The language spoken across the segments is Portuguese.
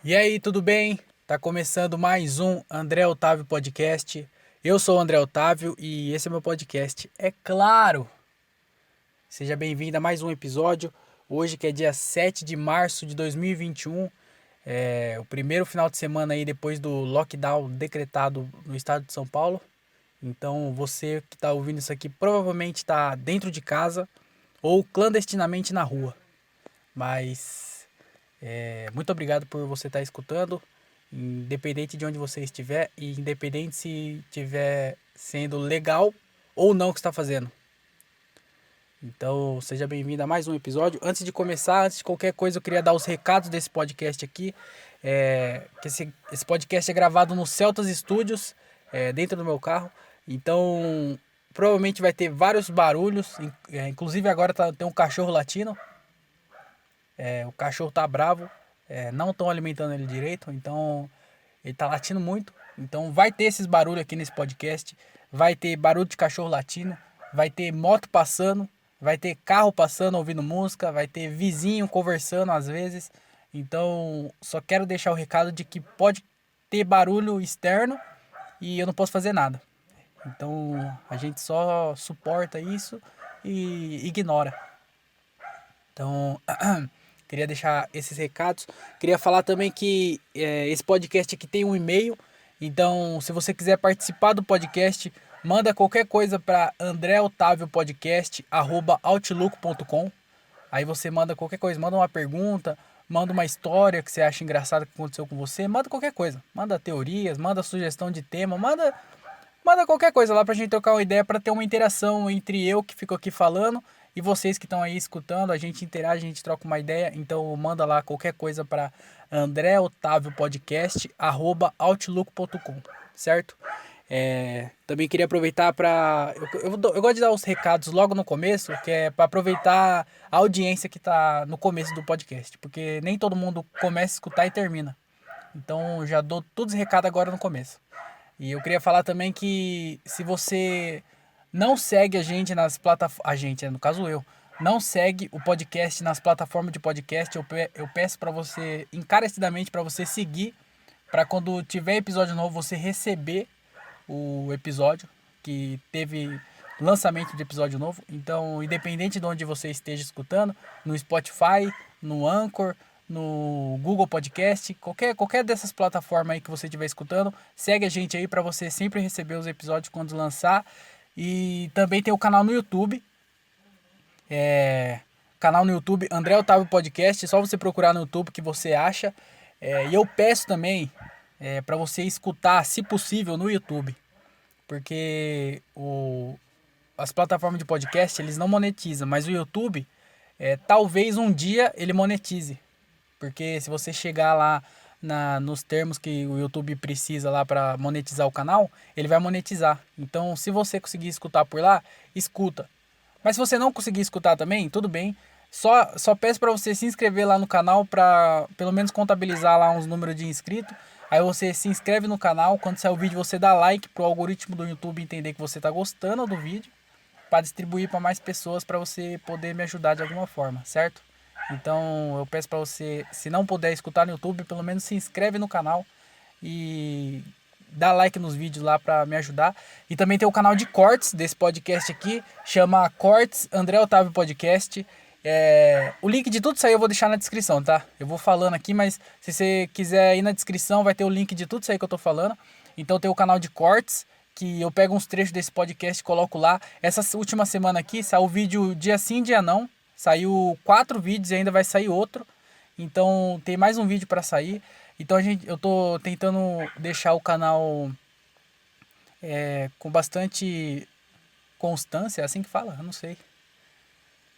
E aí, tudo bem? Tá começando mais um André Otávio Podcast. Eu sou o André Otávio e esse é meu podcast. É claro! Seja bem-vindo a mais um episódio. Hoje que é dia 7 de março de 2021. É o primeiro final de semana aí depois do lockdown decretado no estado de São Paulo. Então você que está ouvindo isso aqui provavelmente está dentro de casa ou clandestinamente na rua. Mas muito obrigado por você estar escutando, independente de onde você estiver e independente se estiver sendo legal ou não o que está fazendo. Então, seja bem-vindo a mais um episódio. Antes de começar, antes de qualquer coisa, eu queria dar os recados desse podcast aqui. Que esse podcast é gravado no Celtas Studios, dentro do meu carro. Então, provavelmente vai ter vários barulhos. Inclusive, agora tem um cachorro latino. O cachorro tá bravo, não estão alimentando ele direito, então ele tá latindo muito. Então vai ter esses barulhos aqui nesse podcast, vai ter barulho de cachorro latindo, vai ter moto passando, vai ter carro passando ouvindo música, vai ter vizinho conversando às vezes. Então só quero deixar o recado de que pode ter barulho externo e eu não posso fazer nada. Então a gente só suporta isso e ignora. Então, queria deixar esses recados. Queria falar também que esse podcast aqui tem um e-mail. Então, se você quiser participar do podcast, manda qualquer coisa para andreotaviopodcast@outlook.com. Aí você manda qualquer coisa, manda uma pergunta, manda uma história que você acha engraçada que aconteceu com você, manda qualquer coisa. Manda teorias, manda sugestão de tema, manda qualquer coisa lá pra gente trocar uma ideia, pra ter uma interação entre eu que fico aqui falando e vocês que estão aí escutando. A gente interage, a gente troca uma ideia. Então manda lá qualquer coisa para andreotaviopodcast@outlook.com, certo? Também queria aproveitar para eu gosto de dar os recados logo no começo, que é para aproveitar a audiência que tá no começo do podcast, porque nem todo mundo começa a escutar e termina. Então já dou todos os recados agora no começo. E eu queria falar também que se você não segue a gente nas plataformas, a gente, no caso eu, não segue o podcast nas plataformas de podcast, eu peço para você, encarecidamente para você seguir, para quando tiver episódio novo você receber o episódio que teve lançamento de episódio novo. Então, independente de onde você esteja escutando, no Spotify, no Anchor, no Google Podcast, qualquer dessas plataformas aí que você estiver escutando, segue a gente aí para você sempre receber os episódios quando lançar. E também tem o canal no YouTube, canal no YouTube André Otávio Podcast, é só você procurar no YouTube que você acha. E eu peço também para você escutar, se possível, no YouTube, porque as plataformas de podcast eles não monetizam, mas o YouTube talvez um dia ele monetize, porque se você chegar lá nos termos que o YouTube precisa lá para monetizar o canal, ele vai monetizar. Então, se você conseguir escutar por lá, escuta. Mas se você não conseguir escutar também, tudo bem. Só peço para você se inscrever lá no canal para pelo menos contabilizar lá uns números de inscritos. Aí você se inscreve no canal, quando sair o vídeo você dá like pro algoritmo do YouTube entender que você está gostando do vídeo, para distribuir para mais pessoas para você poder me ajudar de alguma forma, certo? Então eu peço para você, se não puder escutar no YouTube, pelo menos se inscreve no canal e dá like nos vídeos lá para me ajudar. E também tem o canal de cortes desse podcast aqui, chama Cortes André Otávio Podcast. O link de tudo isso aí eu vou deixar na descrição, tá? Eu vou falando aqui, mas se você quiser ir na descrição, vai ter o link de tudo isso aí que eu tô falando. Então tem o canal de cortes, que eu pego uns trechos desse podcast e coloco lá. Essa última semana aqui saiu o vídeo dia sim, dia não. Saiu 4 vídeos e ainda vai sair outro. Então tem mais um vídeo para sair. Então eu tô tentando deixar o canal com bastante constância, é assim que fala, eu não sei.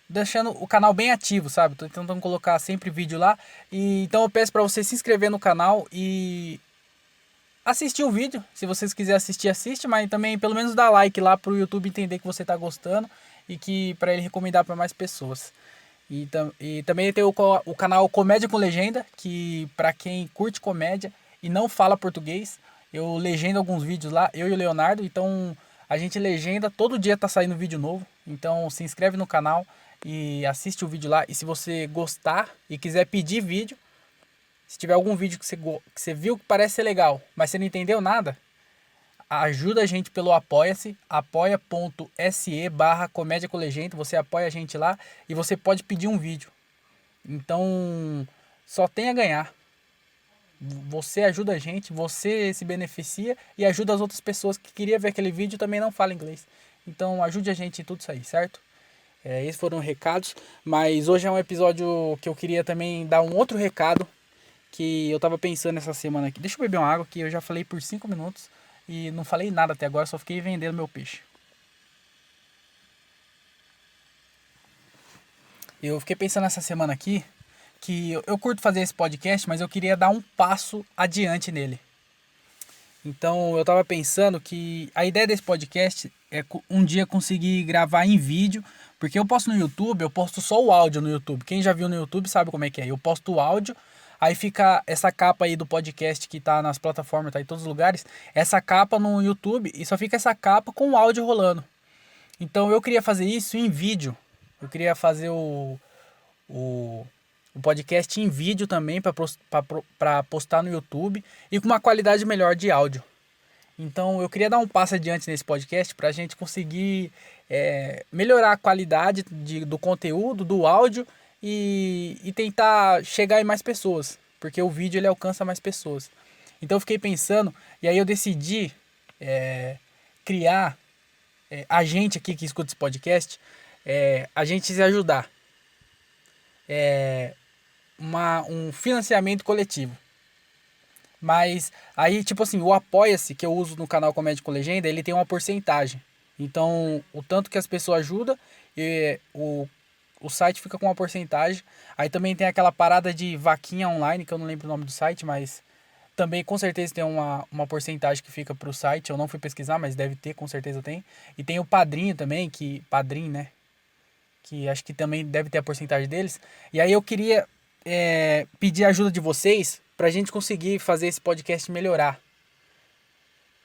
Deixando o canal bem ativo, sabe? Tô tentando colocar sempre vídeo lá. E então eu peço para você se inscrever no canal e assistir o vídeo. Se vocês quiserem assistir, assiste, mas também pelo menos dá like lá pro YouTube entender que você tá gostando e que para ele recomendar para mais pessoas. E também tem o canal Comédia com Legenda, que para quem curte comédia e não fala português, eu legendo alguns vídeos lá, eu e o Leonardo. Então a gente legenda, todo dia tá saindo vídeo novo. Então se inscreve no canal e assiste o vídeo lá. E se você gostar e quiser pedir vídeo, Se tiver algum vídeo que você viu que parece ser legal, mas você não entendeu nada, ajuda a gente pelo Apoia-se, apoia.se/comédia com legenda. Você apoia a gente lá e você pode pedir um vídeo. Então, só tem a ganhar. Você ajuda a gente, você se beneficia e ajuda as outras pessoas que queriam ver aquele vídeo e também não falam inglês. Então, ajude a gente em tudo isso aí, certo? Esses foram os recados, mas hoje é um episódio que eu queria também dar um outro recado que eu tava pensando essa semana aqui. Deixa eu beber uma água que eu já falei por 5 minutos e não falei nada até agora, só fiquei vendendo meu peixe. Eu fiquei pensando essa semana aqui que eu curto fazer esse podcast, mas eu queria dar um passo adiante nele. Então eu tava pensando que a ideia desse podcast é um dia conseguir gravar em vídeo, porque eu posto no YouTube, eu posto só o áudio no YouTube. Quem já viu no YouTube sabe como é que é. Eu posto o áudio, aí fica essa capa aí do podcast que tá nas plataformas, tá em todos os lugares, essa capa no YouTube e só fica essa capa com o áudio rolando. Então eu queria fazer isso em vídeo. Eu queria fazer o, o podcast em vídeo também para postar no YouTube e com uma qualidade melhor de áudio. Então eu queria dar um passo adiante nesse podcast para a gente conseguir melhorar a qualidade do conteúdo, do áudio e tentar chegar em mais pessoas, porque o vídeo ele alcança mais pessoas. Então eu fiquei pensando e aí eu decidi criar a gente aqui que escuta esse podcast, a gente se ajudar. Um financiamento coletivo. Mas aí, tipo assim, o Apoia-se que eu uso no canal Comédia com Legenda, ele tem uma porcentagem. Então, o tanto que as pessoas ajudam, o site fica com uma porcentagem. Aí também tem aquela parada de vaquinha online, que eu não lembro o nome do site, mas também com certeza tem uma porcentagem que fica pro site. Eu não fui pesquisar, mas deve ter, com certeza tem. E tem o Padrinho também, Padrim, né? Que acho que também deve ter a porcentagem deles. E aí eu queria pedir a ajuda de vocês pra gente conseguir fazer esse podcast melhorar.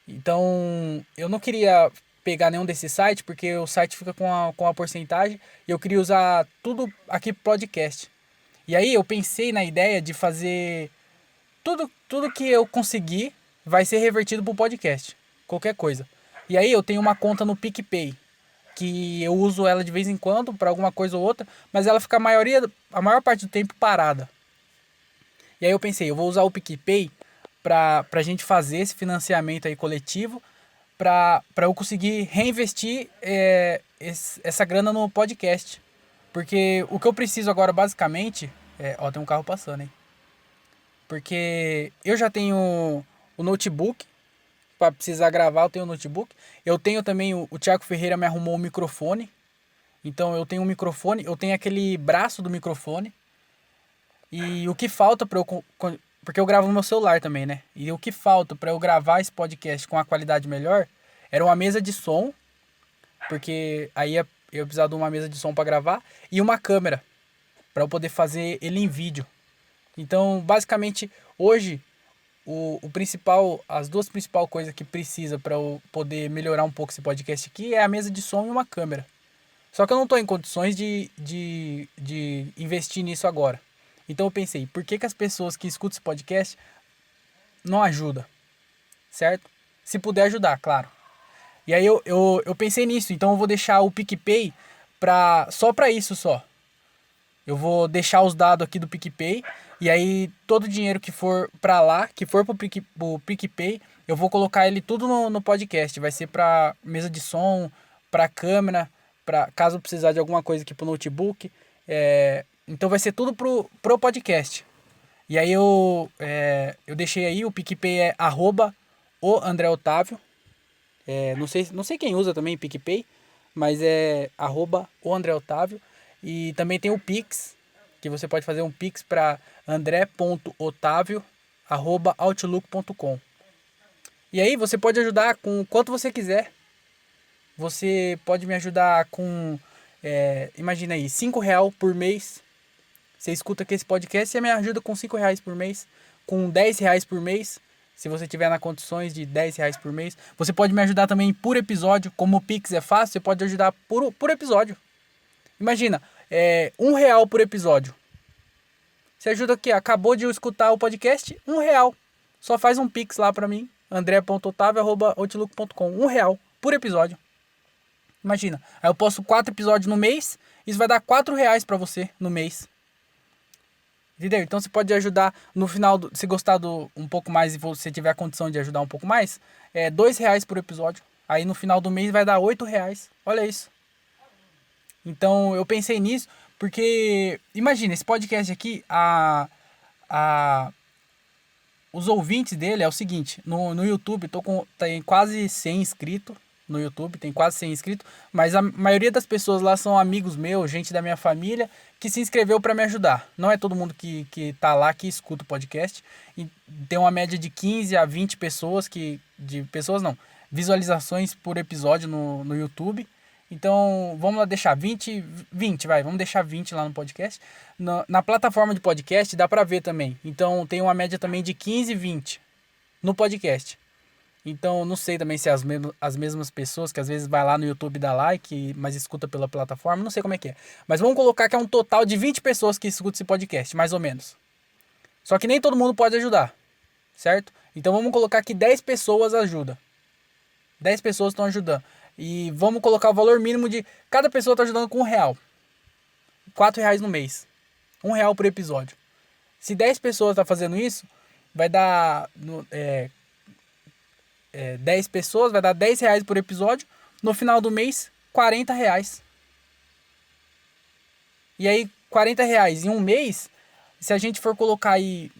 Então, eu não queria pegar nenhum desses sites, porque o site fica com a porcentagem, e eu queria usar tudo aqui pro podcast. E aí eu pensei na ideia de fazer tudo que eu conseguir vai ser revertido pro podcast. Qualquer coisa. E aí eu tenho uma conta no PicPay, que eu uso ela de vez em quando para alguma coisa ou outra, mas ela fica a maior parte do tempo parada. E aí eu pensei, eu vou usar o PicPay pra gente fazer esse financiamento aí coletivo, pra eu conseguir reinvestir essa grana no podcast. Porque o que eu preciso agora basicamente ó, tem um carro passando, hein? Porque eu já tenho o notebook, para precisar gravar eu tenho o notebook. Eu tenho também, o Thiago Ferreira me arrumou um microfone. Então eu tenho um microfone, eu tenho aquele braço do microfone. E o que falta para eu... Porque eu gravo no meu celular também, né? E o que falta para eu gravar esse podcast com a qualidade melhor era uma mesa de som, porque aí eu precisava de uma mesa de som para gravar, e uma câmera, para eu poder fazer ele em vídeo. Então, basicamente, hoje, as duas principais coisas que precisa para eu poder melhorar um pouco esse podcast aqui é a mesa de som e uma câmera. Só que eu não estou em condições de investir nisso agora. Então eu pensei, por que as pessoas que escutam esse podcast não ajudam? Certo? Se puder ajudar, claro. E aí eu pensei nisso, então eu vou deixar o PicPay só para isso só. Eu vou deixar os dados aqui do PicPay, e aí todo o dinheiro que for para lá, que for pro PicPay, eu vou colocar ele tudo no podcast. Vai ser para mesa de som, para câmera, para caso eu precisar de alguma coisa aqui pro notebook. Então vai ser tudo pro podcast. E aí eu deixei aí, o PicPay é @o_André_Otávio. Não sei quem usa também PicPay, mas é @o_André_Otávio. E também tem o Pix, que você pode fazer um Pix para andré.otavio@outlook.com. E aí você pode ajudar com quanto você quiser. Você pode me ajudar com, imagina aí, R$5 por mês. Você escuta aqui esse podcast e você me ajuda com R$5 por mês, com R$10 por mês, se você tiver nas condições de R$10 por mês. Você pode me ajudar também por episódio, como o Pix é fácil, você pode ajudar por episódio. Imagina, R$1 por episódio. Você ajuda aqui, acabou de escutar o podcast, R$ 1. Só faz um pix lá pra mim, andré.otavio@outlook.com. R$ 1 por episódio. Imagina, aí eu posto 4 episódios no mês, isso vai dar R$ 4 pra você no mês. Entendeu? Então você pode ajudar no final, se gostar um pouco mais e você tiver a condição de ajudar um pouco mais, R$ 2 por episódio. Aí no final do mês vai dar R$ 8. Olha isso. Então eu pensei nisso, porque imagina, esse podcast aqui, os ouvintes dele é o seguinte, no YouTube tem quase 100 inscritos, no YouTube tem quase 100 inscritos, mas a maioria das pessoas lá são amigos meus, gente da minha família, que se inscreveu para me ajudar. Não é todo mundo que tá lá que escuta o podcast, e tem uma média de 15 a 20 pessoas, visualizações por episódio no YouTube. Então, vamos lá deixar 20, vamos deixar 20 lá no podcast. Na plataforma de podcast dá pra ver também. Então, tem uma média também de 15, 20 no podcast. Então, não sei também se é as mesmas pessoas que às vezes vai lá no YouTube e dá like, mas escuta pela plataforma, não sei como é que é. Mas vamos colocar que é um total de 20 pessoas que escutam esse podcast, mais ou menos. Só que nem todo mundo pode ajudar, certo? Então, vamos colocar que 10 pessoas ajudam. 10 pessoas estão ajudando. E vamos colocar o valor mínimo de... Cada pessoa está ajudando com R$ 1. R$ 4 no mês. R$ 1 por episódio. Se 10 pessoas estão fazendo isso, vai dar... 10 pessoas, vai dar R$ 10 por episódio. No final do mês, R$ 40. E aí, R$ 40 em um mês, se a gente for colocar aí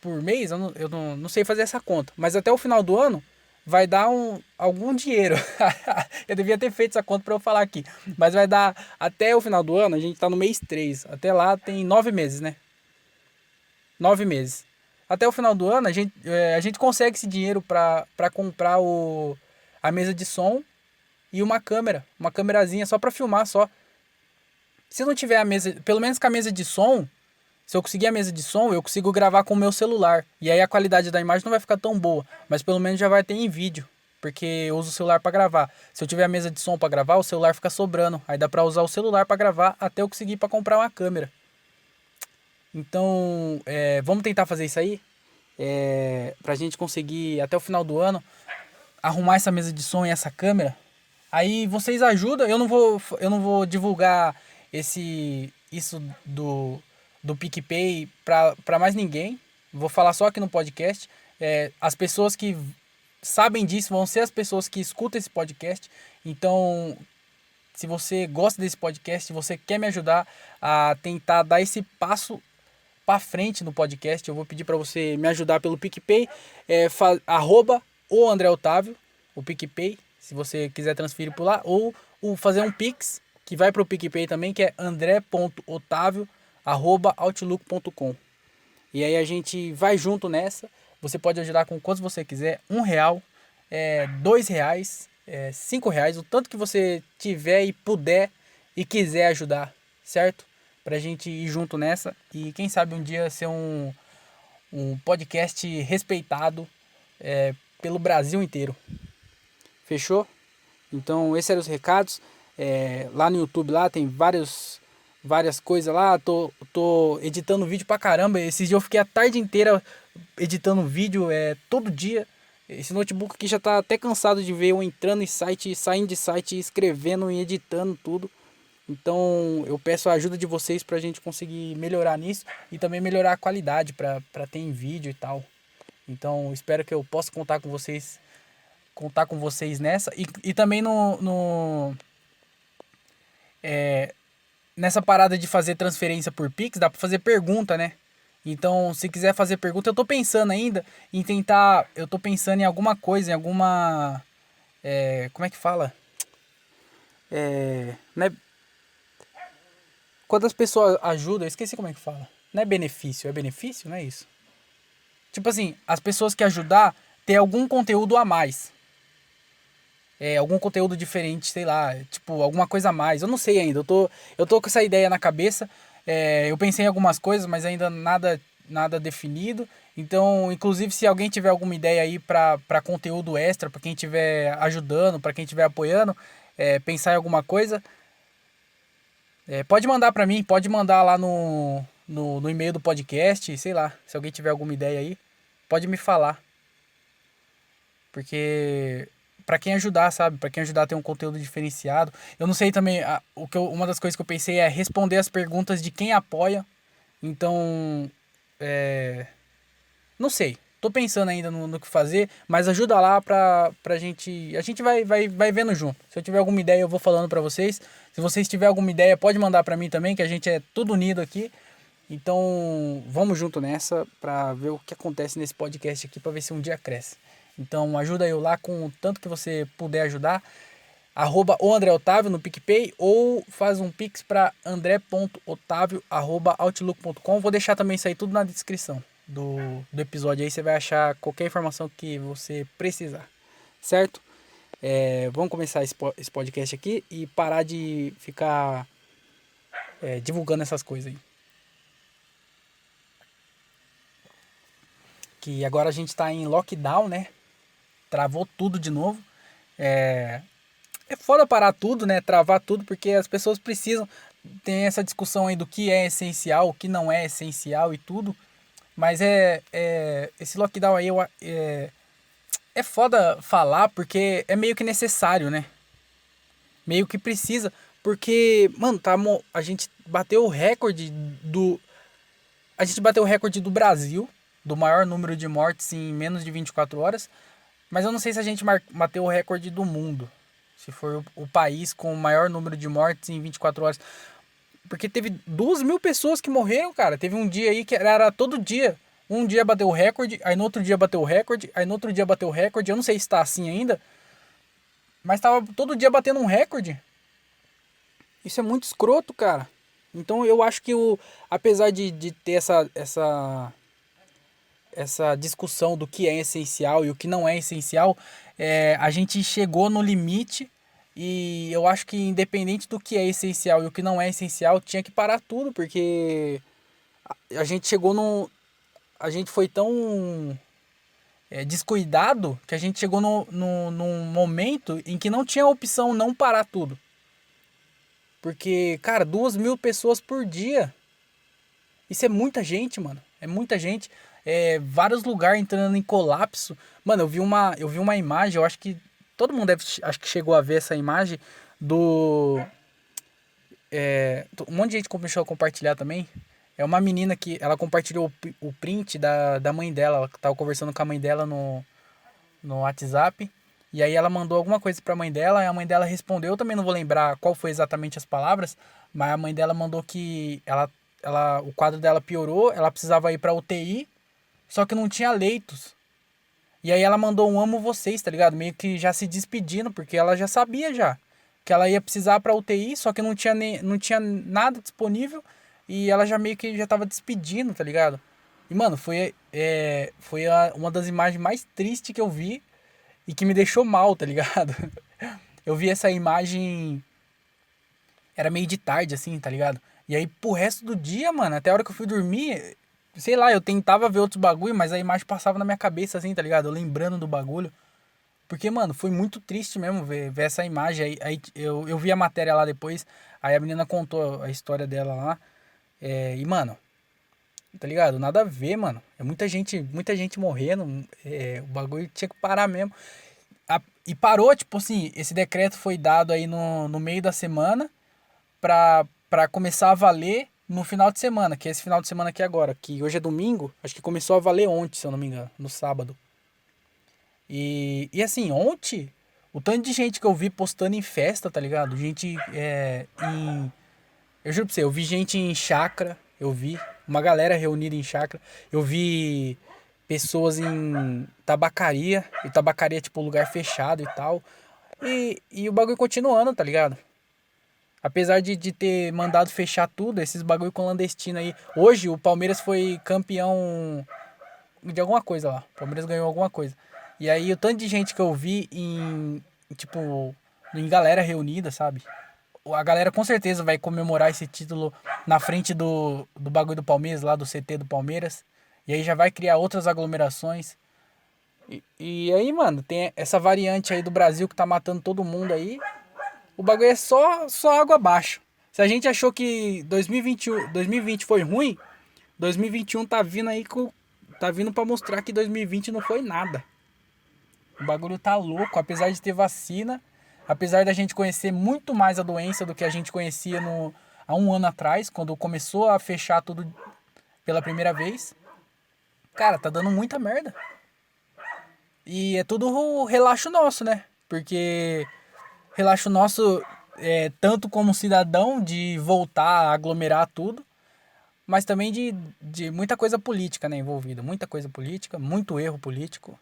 por mês, eu não sei fazer essa conta. Mas até o final do ano... vai dar algum dinheiro. Eu devia ter feito essa conta para eu falar aqui. Mas vai dar, até o final do ano, a gente está no mês 3. Até lá tem 9 meses, né? 9 meses. Até o final do ano, a gente consegue esse dinheiro para comprar a mesa de som e uma câmera. Uma câmerazinha só para filmar só. Se não tiver a mesa, pelo menos com a mesa de som... Se eu conseguir a mesa de som, eu consigo gravar com o meu celular. E aí a qualidade da imagem não vai ficar tão boa. Mas pelo menos já vai ter em vídeo. Porque eu uso o celular para gravar. Se eu tiver a mesa de som para gravar, o celular fica sobrando. Aí dá para usar o celular para gravar até eu conseguir para comprar uma câmera. Então, vamos tentar fazer isso aí. Pra gente conseguir até o final do ano arrumar essa mesa de som e essa câmera. Aí vocês ajudam. Eu não vou divulgar isso do PicPay para mais ninguém. Vou falar só aqui no podcast. As pessoas que sabem disso vão ser as pessoas que escutam esse podcast. Então, se você gosta desse podcast, se você quer me ajudar a tentar dar esse passo para frente no podcast, eu vou pedir para você me ajudar pelo PicPay, arroba o André Otávio, o PicPay, se você quiser transferir por lá, ou fazer um Pix, que vai para o PicPay também, que é andré.otavio@outlook.com. E aí a gente vai junto nessa. Você pode ajudar com quanto você quiser. R$ 1, R$ 2, R$ 5, o tanto que você tiver e puder e quiser ajudar, certo? Pra gente ir junto nessa e quem sabe um dia ser um podcast respeitado pelo Brasil inteiro. Fechou? Então esses eram os recados. Lá no YouTube lá tem várias coisas lá. Tô editando vídeo pra caramba. Esses dias eu fiquei a tarde inteira editando vídeo todo dia. Esse notebook aqui já tá até cansado de ver eu entrando em site, saindo de site, escrevendo e editando tudo. Então eu peço a ajuda de vocês pra gente conseguir melhorar nisso e também melhorar a qualidade pra ter em vídeo e tal. Então espero que eu possa contar com vocês nessa e também nessa parada de fazer transferência por Pix, dá pra fazer pergunta, né? Então, se quiser fazer pergunta, eu tô pensando ainda em tentar... Eu tô pensando em alguma coisa, em alguma... como é que fala? Né? Quando as pessoas ajudam, eu esqueci como é que fala. Não é benefício, não é isso? Tipo assim, as pessoas que ajudar ter algum conteúdo a mais. Algum conteúdo diferente, sei lá, tipo, alguma coisa a mais. Eu não sei ainda, eu tô com essa ideia na cabeça. Eu pensei em algumas coisas, mas ainda nada definido. Então, inclusive, se alguém tiver alguma ideia aí para conteúdo extra, para quem estiver ajudando, para quem estiver apoiando, pensar em alguma coisa, pode mandar para mim, pode mandar lá no e-mail do podcast, sei lá. Se alguém tiver alguma ideia aí, pode me falar. Porque pra quem ajudar, sabe? Pra quem ajudar a ter um conteúdo diferenciado. Eu não sei também, uma das coisas que eu pensei é responder as perguntas de quem apoia. Então, não sei. Tô pensando ainda no que fazer, mas ajuda lá pra gente. A gente vai vendo junto. Se eu tiver alguma ideia, eu vou falando pra vocês. Se vocês tiverem alguma ideia, pode mandar pra mim também, que a gente é tudo unido aqui. Então, vamos junto nessa pra ver o que acontece nesse podcast aqui, pra ver se um dia cresce. Então, ajuda eu lá com o tanto que você puder ajudar. @o André Otávio no PicPay ou faz um pix para andré.otavio@outlook.com. Vou deixar também isso aí tudo na descrição do episódio. Aí você vai achar qualquer informação que você precisar, certo? Vamos começar esse podcast aqui e parar de ficar divulgando essas coisas aí. Que agora a gente tá em lockdown, né? Travou tudo de novo. É foda parar tudo, né? Travar tudo, porque as pessoas precisam. Tem essa discussão aí do que é essencial, o que não é essencial e tudo. Mas esse lockdown aí é foda falar porque é meio que necessário, né? Meio que precisa. Porque, mano, a gente bateu o recorde do. A gente bateu o recorde do Brasil, do maior número de mortes em menos de 24 horas. Mas eu não sei se a gente bateu o recorde do mundo. Se for o país com o maior número de mortes em 24 horas. Porque teve 2.000 pessoas que morreram, cara. Teve um dia aí que era todo dia. Um dia bateu o recorde, aí no outro dia bateu o recorde, aí no outro dia bateu o recorde. Eu não sei se tá assim ainda. Mas tava todo dia batendo um recorde. Isso é muito escroto, cara. Então eu acho que apesar de ter essa discussão do que é essencial e o que não é essencial, a gente chegou no limite e eu acho que independente do que é essencial e o que não é essencial, tinha que parar tudo, porque a gente chegou no... A gente foi tão descuidado que a gente chegou num momento em que não tinha opção não parar tudo. Porque, cara, 2.000 pessoas por dia. Isso é muita gente, mano. É muita gente. Vários lugares entrando em colapso. Mano, eu vi uma imagem, eu acho que todo mundo acho que chegou a ver essa imagem do... um monte de gente começou a compartilhar também. É uma menina que ela compartilhou o print da mãe dela. Ela tava conversando com a mãe dela no WhatsApp. E aí ela mandou alguma coisa pra mãe dela, e a mãe dela respondeu. Eu também não vou lembrar qual foi exatamente as palavras, mas a mãe dela mandou que o quadro dela piorou, ela precisava ir pra UTI, só que não tinha leitos. E aí ela mandou um amo vocês, tá ligado? Meio que já se despedindo, porque ela já sabia já que ela ia precisar pra UTI, só que não tinha nada disponível, e ela já meio que já tava despedindo, tá ligado? E, mano, foi uma das imagens mais tristes que eu vi e que me deixou mal, tá ligado? Eu vi essa imagem, era meio de tarde, assim, tá ligado? E aí, pro resto do dia, mano, até a hora que eu fui dormir, sei lá, eu tentava ver outros bagulho, mas a imagem passava na minha cabeça, assim, tá ligado? Eu lembrando do bagulho. Porque, mano, foi muito triste mesmo ver essa imagem. Aí eu vi a matéria lá depois, aí a menina contou a história dela lá. E, mano, tá ligado? Nada a ver, mano. É muita gente morrendo. O bagulho tinha que parar mesmo. E parou, tipo assim, esse decreto foi dado aí no meio da semana pra começar a valer no final de semana, que é esse final de semana aqui agora, que hoje é domingo, acho que começou a valer ontem, se eu não me engano, no sábado. E assim, ontem, o tanto de gente que eu vi postando em festa, tá ligado? Gente eu juro pra você, eu vi gente em chácara, eu vi uma galera reunida em chácara, eu vi pessoas em tabacaria, e tabacaria é tipo lugar fechado e tal. E o bagulho continuando, tá ligado? Apesar de ter mandado fechar tudo, esses bagulho clandestino aí. Hoje o Palmeiras foi campeão de alguma coisa lá. O Palmeiras ganhou alguma coisa. E aí o tanto de gente que eu vi tipo, em galera reunida, sabe? A galera com certeza vai comemorar esse título na frente do bagulho do Palmeiras, lá do CT do Palmeiras. E aí já vai criar outras aglomerações. E aí, mano, tem essa variante aí do Brasil que tá matando todo mundo aí. O bagulho é só água abaixo. Se a gente achou que 2020 foi ruim, 2021 tá vindo aí tá vindo pra mostrar que 2020 não foi nada. O bagulho tá louco, apesar de ter vacina, apesar da gente conhecer muito mais a doença do que a gente conhecia há um ano atrás, quando começou a fechar tudo pela primeira vez. Cara, tá dando muita merda. E é tudo relaxo nosso, né? Porque relaxo nosso tanto como cidadão de voltar a aglomerar tudo, mas também de muita coisa política, né, envolvida. Muita coisa política, muito erro político.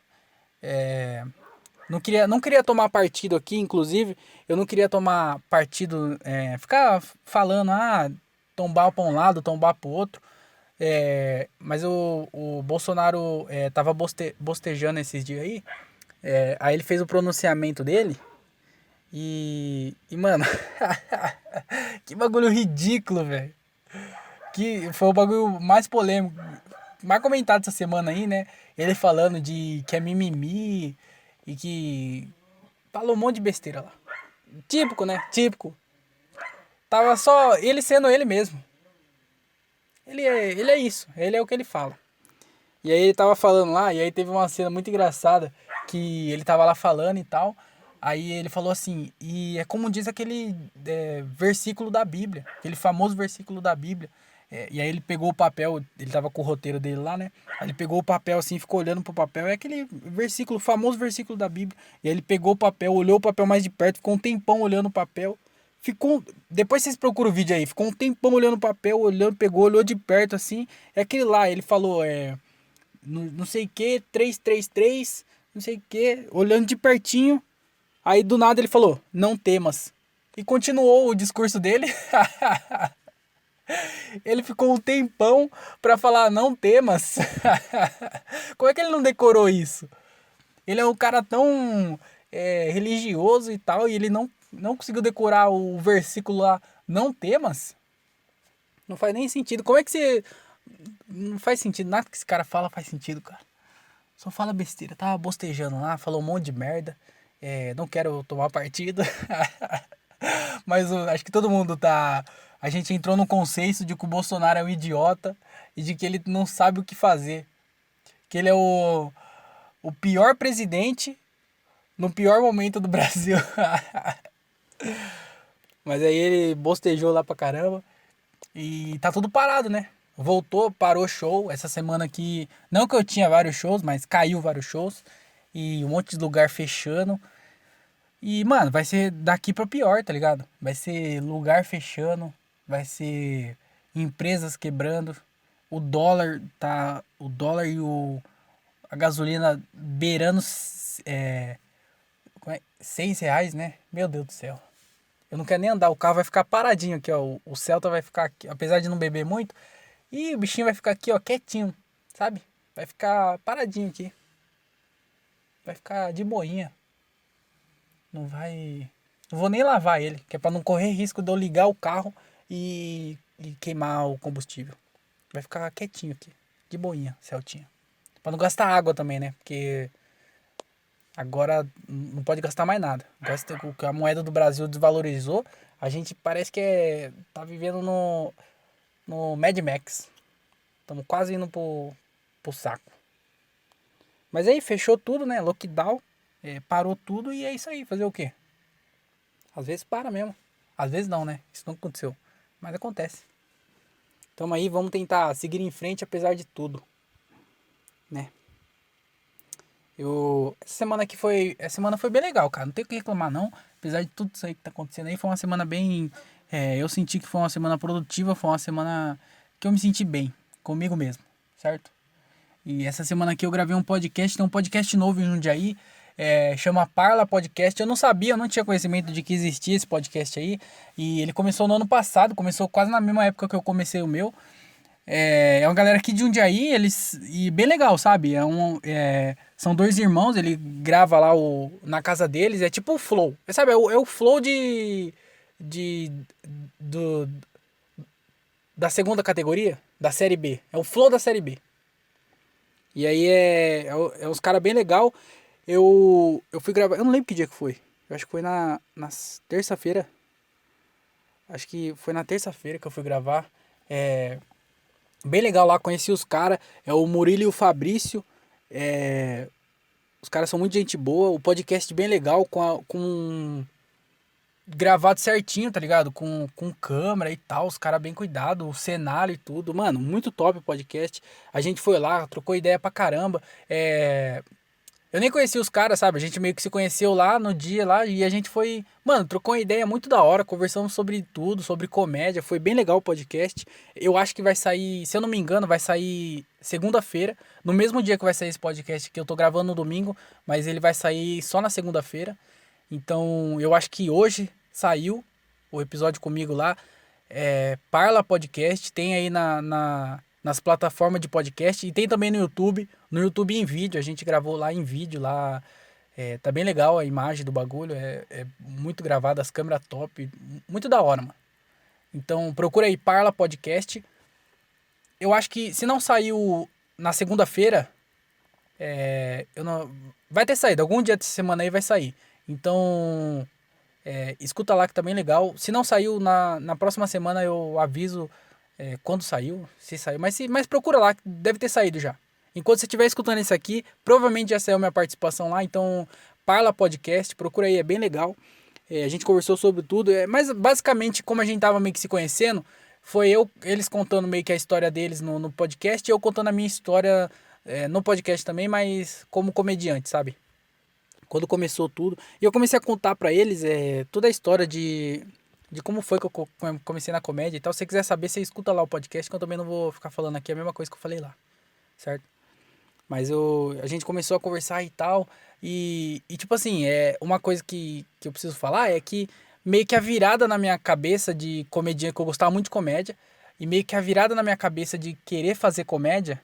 Não queria tomar partido aqui, inclusive, eu não queria tomar partido, ficar falando, tombar para um lado, tombar para o outro. Mas o Bolsonaro tava bostejando esses dias aí. Aí ele fez o pronunciamento dele. Mano, que bagulho ridículo, velho. Que foi o bagulho mais polêmico, mais comentado essa semana aí, né? Ele falando de que é mimimi e que falou um monte de besteira lá. Típico, né? Típico. Tava só ele sendo ele mesmo. Ele é isso, ele é o que ele fala. E aí ele tava falando lá, e aí teve uma cena muito engraçada, que ele tava lá falando e tal. Aí ele falou assim, e é como diz aquele versículo da Bíblia, aquele famoso versículo da Bíblia. E aí ele pegou o papel, ele tava com o roteiro dele lá, né? Aí ele pegou o papel assim, ficou olhando pro papel, é aquele versículo, famoso versículo da Bíblia. E aí ele pegou o papel, olhou o papel mais de perto, ficou um tempão olhando o papel. Depois vocês procuram o vídeo aí, ficou um tempão olhando o papel, olhando, pegou, olhou de perto assim. É aquele lá, ele falou, não sei o que, 333, não sei o que, olhando de pertinho. Aí do nada ele falou, não temas. E continuou o discurso dele. Ele ficou um tempão pra falar, não temas. Como é que ele não decorou isso? Ele é um cara tão religioso e tal, e ele não conseguiu decorar o versículo lá, não temas? Não faz nem sentido. Como é que você... Não faz sentido, nada que esse cara fala faz sentido, cara. Só fala besteira, tava bostejando lá, falou um monte de merda. Não quero tomar partido. Mas acho que todo mundo tá... A gente entrou no consenso de que o Bolsonaro é um idiota e de que ele não sabe o que fazer. Que ele é o pior presidente no pior momento do Brasil. Mas aí ele bostejou lá pra caramba. E tá tudo parado, né? Voltou, parou show. Essa semana aqui, não que eu tinha vários shows, mas caiu vários shows. E um monte de lugar fechando. E, mano, vai ser daqui pra pior, tá ligado? Vai ser lugar fechando. Vai ser empresas quebrando. O dólar tá. O dólar e a gasolina beirando R$ 6, né? Meu Deus do céu. Eu não quero nem andar, o carro vai ficar paradinho aqui, ó. O Celta vai ficar aqui, apesar de não beber muito. E o bichinho vai ficar aqui, ó, quietinho, sabe? Vai ficar paradinho aqui. Vai ficar de boinha. Não vai... Não vou nem lavar ele, que é pra não correr risco de eu ligar o carro e queimar o combustível. Vai ficar quietinho aqui, de boinha, Celtinha. Pra não gastar água também, né? Porque agora não pode gastar mais nada. A moeda do Brasil desvalorizou. A gente parece que tá vivendo no Mad Max. Estamos quase indo pro saco. Mas aí fechou tudo, né? Lockdown. Parou tudo e é isso aí. Fazer o quê? Às vezes para mesmo. Às vezes não, né? Isso não aconteceu. Mas acontece. Tamo aí, vamos tentar seguir em frente apesar de tudo. Né? Essa semana foi bem legal, cara. Não tem o que reclamar, não. Apesar de tudo isso aí que tá acontecendo aí, foi uma semana bem. Eu senti que foi uma semana produtiva, foi uma semana que eu me senti bem comigo mesmo, certo? E essa semana aqui eu gravei um podcast, tem um podcast novo em Jundiaí, chama Parla Podcast. Eu não sabia, eu não tinha conhecimento de que existia esse podcast aí. E ele começou no ano passado, começou quase na mesma época que eu comecei o meu. É uma galera aqui de Jundiaí, e bem legal, sabe? São dois irmãos, ele grava lá na casa deles, é tipo o Flow. Sabe, é o Flow de, do, da segunda categoria, da Série B. É o Flow da Série B. E aí é uns caras bem legal. Eu fui gravar, eu não lembro que dia que foi. Eu acho que foi na terça-feira. Acho que foi na terça-feira que eu fui gravar. Bem legal lá, conheci os caras, é o Murilo e o Fabrício. É, os caras são muito gente boa, o podcast bem legal, com gravado certinho, tá ligado? Com câmera e tal, os caras bem cuidado, o cenário e tudo. Mano, muito top o podcast. A gente foi lá, trocou ideia pra caramba. Eu nem conhecia os caras, sabe? A gente meio que se conheceu lá no dia lá e a gente foi. Mano, trocou uma ideia muito da hora, conversamos sobre tudo, sobre comédia. Foi bem legal o podcast. Eu acho que vai sair, se eu não me engano, vai sair segunda-feira, no mesmo dia que vai sair esse podcast, que eu tô gravando no domingo, mas ele vai sair só na segunda-feira. Então, eu acho que hoje saiu o episódio comigo lá. Parla Podcast, tem aí nas plataformas de podcast e tem também no YouTube. No YouTube em vídeo, a gente gravou lá em vídeo lá. Tá bem legal a imagem do bagulho, é muito gravado, as câmeras top, muito da hora, mano. Então procura aí Parla Podcast. Eu acho que se não saiu na segunda-feira, eu não vai ter saído, algum dia dessa semana aí vai sair. Então, escuta lá que tá bem legal. Se não saiu na próxima semana, eu aviso quando saiu, se saiu. Mas procura lá, que deve ter saído já. Enquanto você estiver escutando isso aqui, provavelmente já saiu minha participação lá. Então, Parla Podcast, procura aí, é bem legal. A gente conversou sobre tudo. Mas basicamente, como a gente tava meio que se conhecendo, foi eles contando meio que a história deles no podcast e eu contando a minha história no podcast também, mas como comediante, sabe? Quando começou tudo. E eu comecei a contar pra eles toda a história de como foi que eu comecei na comédia e tal. Se você quiser saber, você escuta lá o podcast, que eu também não vou ficar falando aqui a mesma coisa que eu falei lá, certo? Mas a gente começou a conversar e tal. E tipo assim, uma coisa que eu preciso falar é que meio que a virada na minha cabeça de comediante, que eu gostava muito de comédia, e meio que a virada na minha cabeça de querer fazer comédia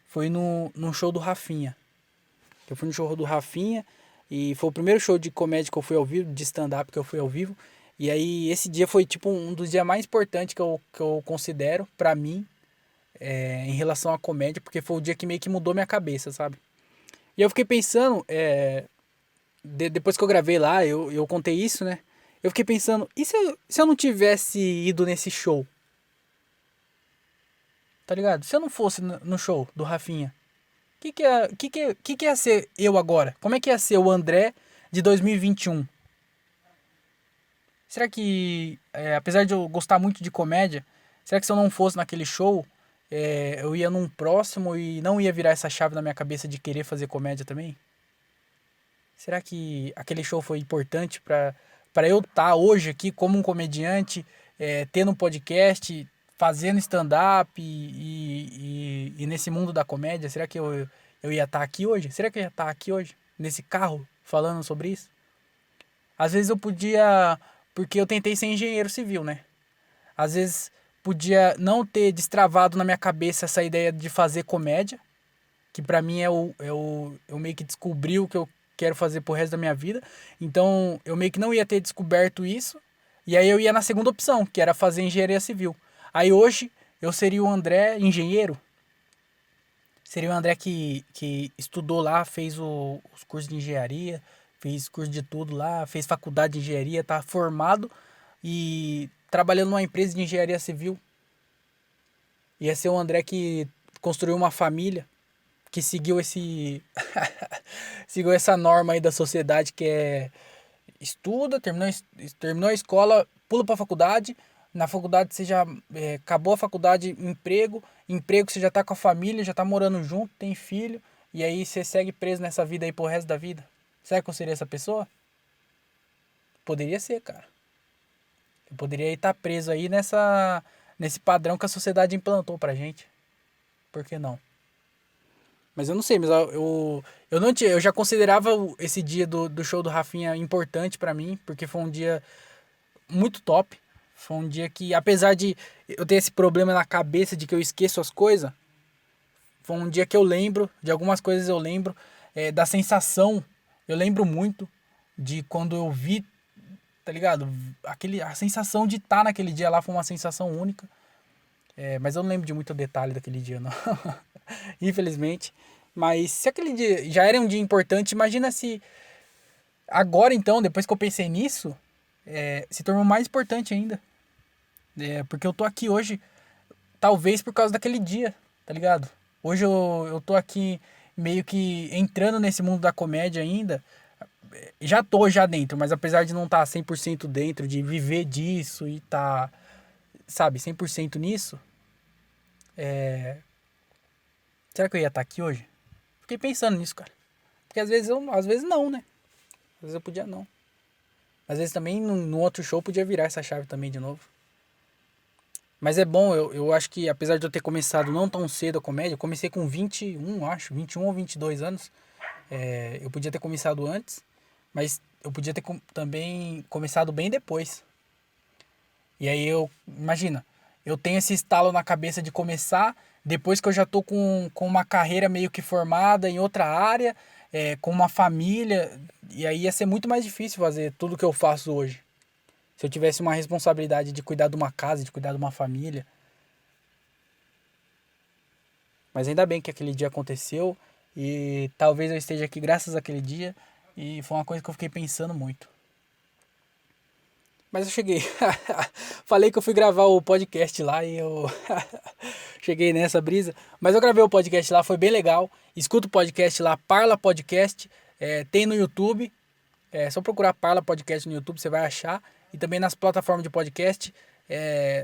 foi no show do Rafinha. Eu fui no show do Rafinha e foi o primeiro show de comédia que eu fui ao vivo, de stand-up que eu fui ao vivo. E aí esse dia foi tipo um dos dias mais importantes que eu considero pra mim em relação à comédia, porque foi o dia que meio que mudou minha cabeça, sabe? E eu fiquei pensando, depois que eu gravei lá, eu contei isso, né? Eu fiquei pensando, e se eu não tivesse ido nesse show? Tá ligado? Se eu não fosse no show do Rafinha, que ia ser eu agora? Como é que ia ser o André de 2021? Será que, apesar de eu gostar muito de comédia, será que se eu não fosse naquele show, eu ia num próximo e não ia virar essa chave na minha cabeça de querer fazer comédia também? Será que aquele show foi importante para eu estar hoje aqui como um comediante, tendo um podcast, fazendo stand-up e nesse mundo da comédia? Será que eu ia estar aqui hoje? Será que eu ia estar aqui hoje, nesse carro, falando sobre isso? Às vezes eu podia, porque eu tentei ser engenheiro civil, né? Às vezes podia não ter destravado na minha cabeça essa ideia de fazer comédia, que pra mim eu meio que descobri o que eu quero fazer pro resto da minha vida. Então eu meio que não ia ter descoberto isso. E aí eu ia na segunda opção, que era fazer engenharia civil. Aí hoje eu seria o André engenheiro. Seria o André que estudou lá, fez os cursos de engenharia, fez curso de tudo lá, fez faculdade de engenharia, tá formado e trabalhando numa empresa de engenharia civil. Ia ser o André que construiu uma família, que seguiu seguiu essa norma aí da sociedade que é estuda, terminou a escola, pula para a faculdade, na faculdade você já acabou a faculdade, emprego você já tá com a família, já tá morando junto, tem filho, e aí você segue preso nessa vida aí pro resto da vida. Será que eu seria essa pessoa? Poderia ser, cara. Eu poderia estar preso aí nesse padrão que a sociedade implantou pra gente. Por que não? Mas eu não sei, mas eu não tinha, eu já considerava esse dia do show do Rafinha importante pra mim, porque foi um dia muito top. Foi um dia que, apesar de eu ter esse problema na cabeça de que eu esqueço as coisas, foi um dia que eu lembro, de algumas coisas eu lembro, da sensação, eu lembro muito de quando eu vi, tá ligado? A sensação de estar naquele dia lá foi uma sensação única. Mas eu não lembro de muito detalhe daquele dia, não. Infelizmente. Mas se aquele dia já era um dia importante, imagina se agora então, depois que eu pensei nisso, se tornou mais importante ainda. Porque eu tô aqui hoje talvez por causa daquele dia, tá ligado? Hoje eu tô aqui meio que entrando nesse mundo da comédia ainda. Já tô já dentro, mas apesar de não estar 100% dentro, de viver disso e tá, sabe, 100% nisso, será que eu ia estar aqui hoje? Fiquei pensando nisso, cara. Porque às vezes não, né? Às vezes eu podia não. Às vezes também no outro show podia virar essa chave também de novo. Mas é bom, eu acho que apesar de eu ter começado não tão cedo a comédia, eu comecei com 21, acho, 21 ou 22 anos. Eu podia ter começado antes, mas eu podia ter também começado bem depois. E aí imagina, eu tenho esse estalo na cabeça de começar, depois que eu já tô com uma carreira meio que formada em outra área, com uma família, e aí ia ser muito mais difícil fazer tudo que eu faço hoje. Se eu tivesse uma responsabilidade de cuidar de uma casa, de cuidar de uma família. Mas ainda bem que aquele dia aconteceu e talvez eu esteja aqui graças àquele dia e foi uma coisa que eu fiquei pensando muito. Mas eu cheguei. Falei que eu fui gravar o podcast lá e eu cheguei nessa brisa. Mas eu gravei o podcast lá, foi bem legal. Escuta o podcast lá, Parla Podcast. Tem no YouTube. É só procurar Parla Podcast no YouTube, você vai achar. E também nas plataformas de podcast.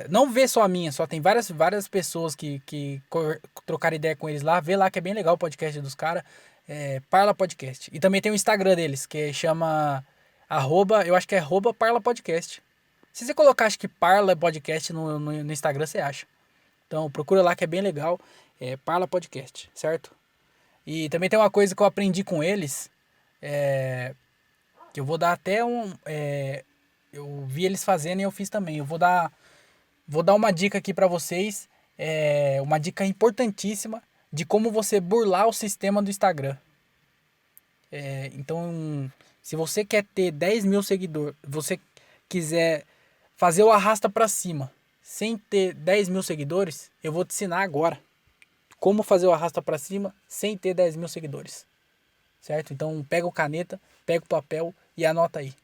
Não vê só a minha, só tem várias pessoas que trocaram ideia com eles lá. Vê lá que é bem legal o podcast dos caras. Parla Podcast. E também tem o Instagram deles, que chama... eu acho que é Parla Podcast. Se você colocar, acho que Parla Podcast no Instagram, você acha. Então procura lá que é bem legal. Parla Podcast, certo? E também tem uma coisa que eu aprendi com eles. Que eu vou dar até eu vi eles fazendo e eu fiz também. Eu vou dar uma dica aqui pra vocês. Uma dica importantíssima de como você burlar o sistema do Instagram. Então, se você quer ter 10 mil seguidores, você quiser fazer o arrasta pra cima sem ter 10 mil seguidores, eu vou te ensinar agora como fazer o arrasta pra cima sem ter 10 mil seguidores. Certo? Então, pega o caneta, pega o papel e anota aí.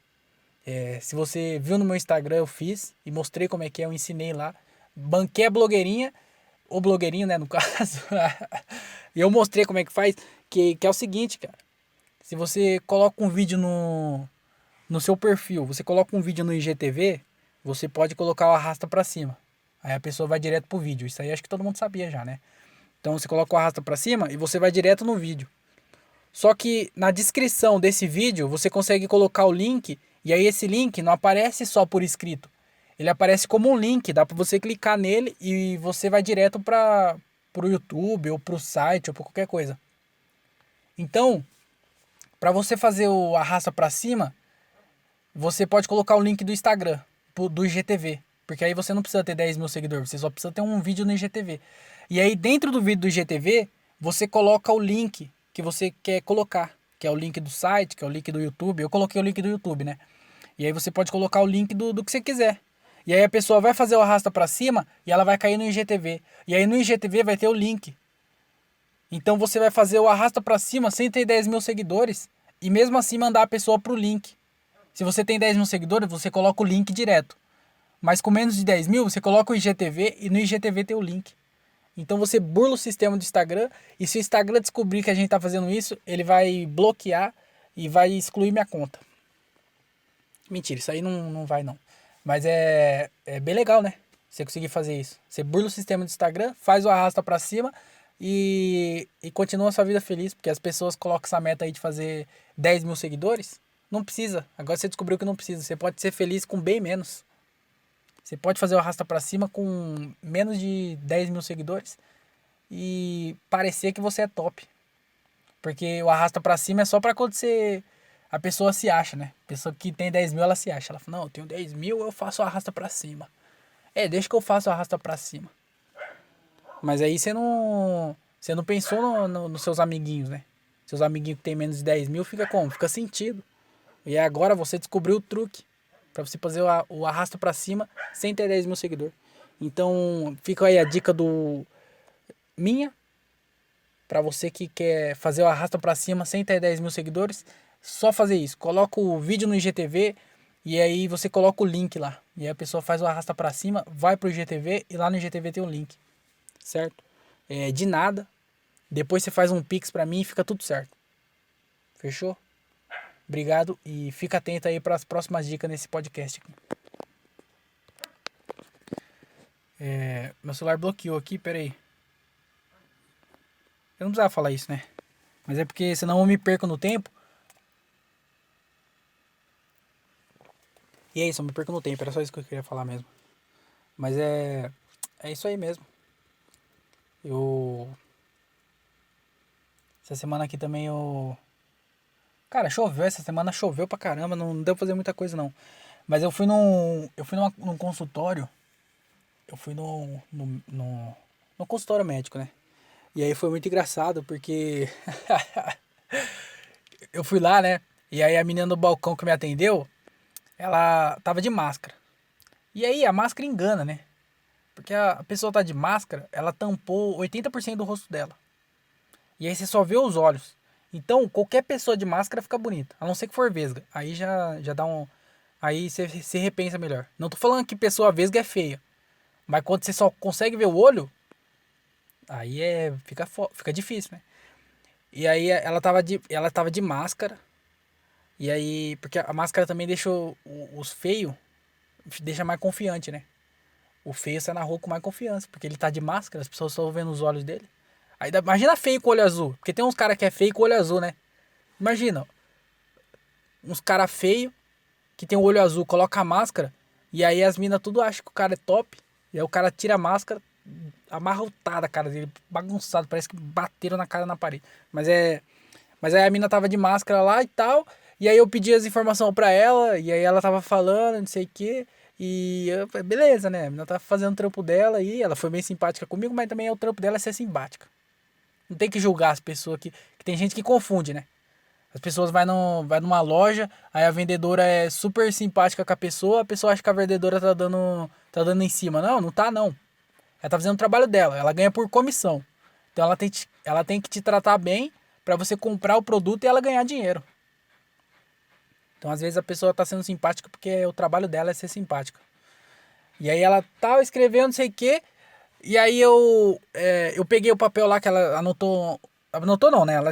Se você viu no meu Instagram, eu fiz e mostrei como é que é, eu ensinei lá. Banquei a blogueirinha, ou blogueirinho, né, no caso. E eu mostrei como é que faz, que é o seguinte, cara. Se você coloca um vídeo no seu perfil, você coloca um vídeo no IGTV, você pode colocar o arrasta pra cima. Aí a pessoa vai direto pro vídeo. Isso aí acho que todo mundo sabia já, né? Então você coloca o arrasta pra cima e você vai direto no vídeo. Só que na descrição desse vídeo você consegue colocar o link e aí esse link não aparece só por escrito. Ele aparece como um link, dá para você clicar nele e você vai direto para o YouTube ou para o site ou para qualquer coisa. Então, para você fazer o arrasta para cima, você pode colocar o link do Instagram, do IGTV. Porque aí você não precisa ter 10 mil seguidores, você só precisa ter um vídeo no IGTV. E aí dentro do vídeo do IGTV, você coloca o link que você quer colocar, que é o link do site, que é o link do YouTube. Eu coloquei o link do YouTube, né? E aí você pode colocar o link do que você quiser. E aí a pessoa vai fazer o arrasta pra cima e ela vai cair no IGTV. E aí no IGTV vai ter o link. Então você vai fazer o arrasta pra cima sem ter 10 mil seguidores e mesmo assim mandar a pessoa pro link. Se você tem 10 mil seguidores, você coloca o link direto. Mas com menos de 10 mil, você coloca o IGTV e no IGTV tem o link. Então você burla o sistema do Instagram e se o Instagram descobrir que a gente tá fazendo isso, ele vai bloquear e vai excluir minha conta. Mentira, isso aí não vai não. Mas é bem legal, né? Você conseguir fazer isso. Você burla o sistema do Instagram, faz o arrasta pra cima e continua a sua vida feliz. Porque as pessoas colocam essa meta aí de fazer 10 mil seguidores. Não precisa. Agora você descobriu que não precisa. Você pode ser feliz com bem menos. Você pode fazer o arrasta pra cima com menos de 10 mil seguidores e parecer que você é top. Porque o arrasta pra cima é só pra quando a pessoa se acha, né? A pessoa que tem 10 mil, ela se acha. Ela fala, não, eu tenho 10 mil, eu faço o arrasta pra cima. Deixa que eu faço o arrasta pra cima. Mas aí você não pensou nos seus amiguinhos, né? Seus amiguinhos que tem menos de 10 mil, fica como? Fica sentido. E agora você descobriu o truque pra você fazer o arrasta pra cima sem ter 10 mil seguidores. Então, fica aí a dica minha, pra você que quer fazer o arrasta pra cima sem ter 10 mil seguidores, só fazer isso. Coloca o vídeo no IGTV e aí você coloca o link lá. E aí a pessoa faz o arrasta pra cima, vai pro IGTV e lá no IGTV tem o link. certo? De nada. Depois você faz um Pix pra mim e fica tudo certo. Fechou? Obrigado e fica atento aí para as próximas dicas nesse podcast. Meu celular bloqueou aqui, peraí. Eu não precisava falar isso, né? Mas é porque senão eu me perco no tempo. E é isso, eu me perco no tempo. Era só isso que eu queria falar mesmo. Mas é isso aí mesmo. Essa semana aqui também eu... Cara, choveu. Essa semana choveu pra caramba. Não deu pra fazer muita coisa não. Mas num consultório. Eu fui no consultório médico, né? E aí foi muito engraçado porque eu fui lá, né? E aí a menina do balcão que me atendeu, ela tava de máscara. E aí a máscara engana, né? Porque a pessoa tá de máscara, ela tampou 80% do rosto dela. E aí você só vê os olhos. Então, qualquer pessoa de máscara fica bonita. A não ser que for vesga. Aí já dá um... Aí você se repensa melhor. Não tô falando que pessoa vesga é feia. Mas quando você só consegue ver o olho, aí fica difícil, né? E aí ela tava de máscara. E aí, porque a máscara também deixa os feios, deixa mais confiante, né? O feio sai na rua com mais confiança, porque ele tá de máscara, as pessoas estão vendo os olhos dele. Aí imagina feio com olho azul, porque tem uns caras que é feio com olho azul, né? Imagina, uns cara feio que tem o olho azul, coloca a máscara, e aí as minas tudo acham que o cara é top, e aí o cara tira a máscara, amarrotada a cara dele, bagunçado, parece que bateram na cara na parede. Mas aí a mina tava de máscara lá e tal, e aí eu pedi as informações pra ela, e aí ela tava falando, não sei o que, e eu falei, beleza, né? A mina tava fazendo o trampo dela e ela foi bem simpática comigo, mas também o trampo dela é ser simpática. Não tem que julgar as pessoas que tem gente que confunde, né? As pessoas vai numa loja, aí a vendedora é super simpática com a pessoa acha que a vendedora tá dando em cima. Não, não tá não. Ela tá fazendo o trabalho dela, ela ganha por comissão. Então ela tem que te tratar bem pra você comprar o produto e ela ganhar dinheiro. Então às vezes a pessoa tá sendo simpática porque o trabalho dela é ser simpática. E aí ela tava escrevendo não sei o que, e aí eu peguei o papel lá que ela anotou. Anotou não, né? Ela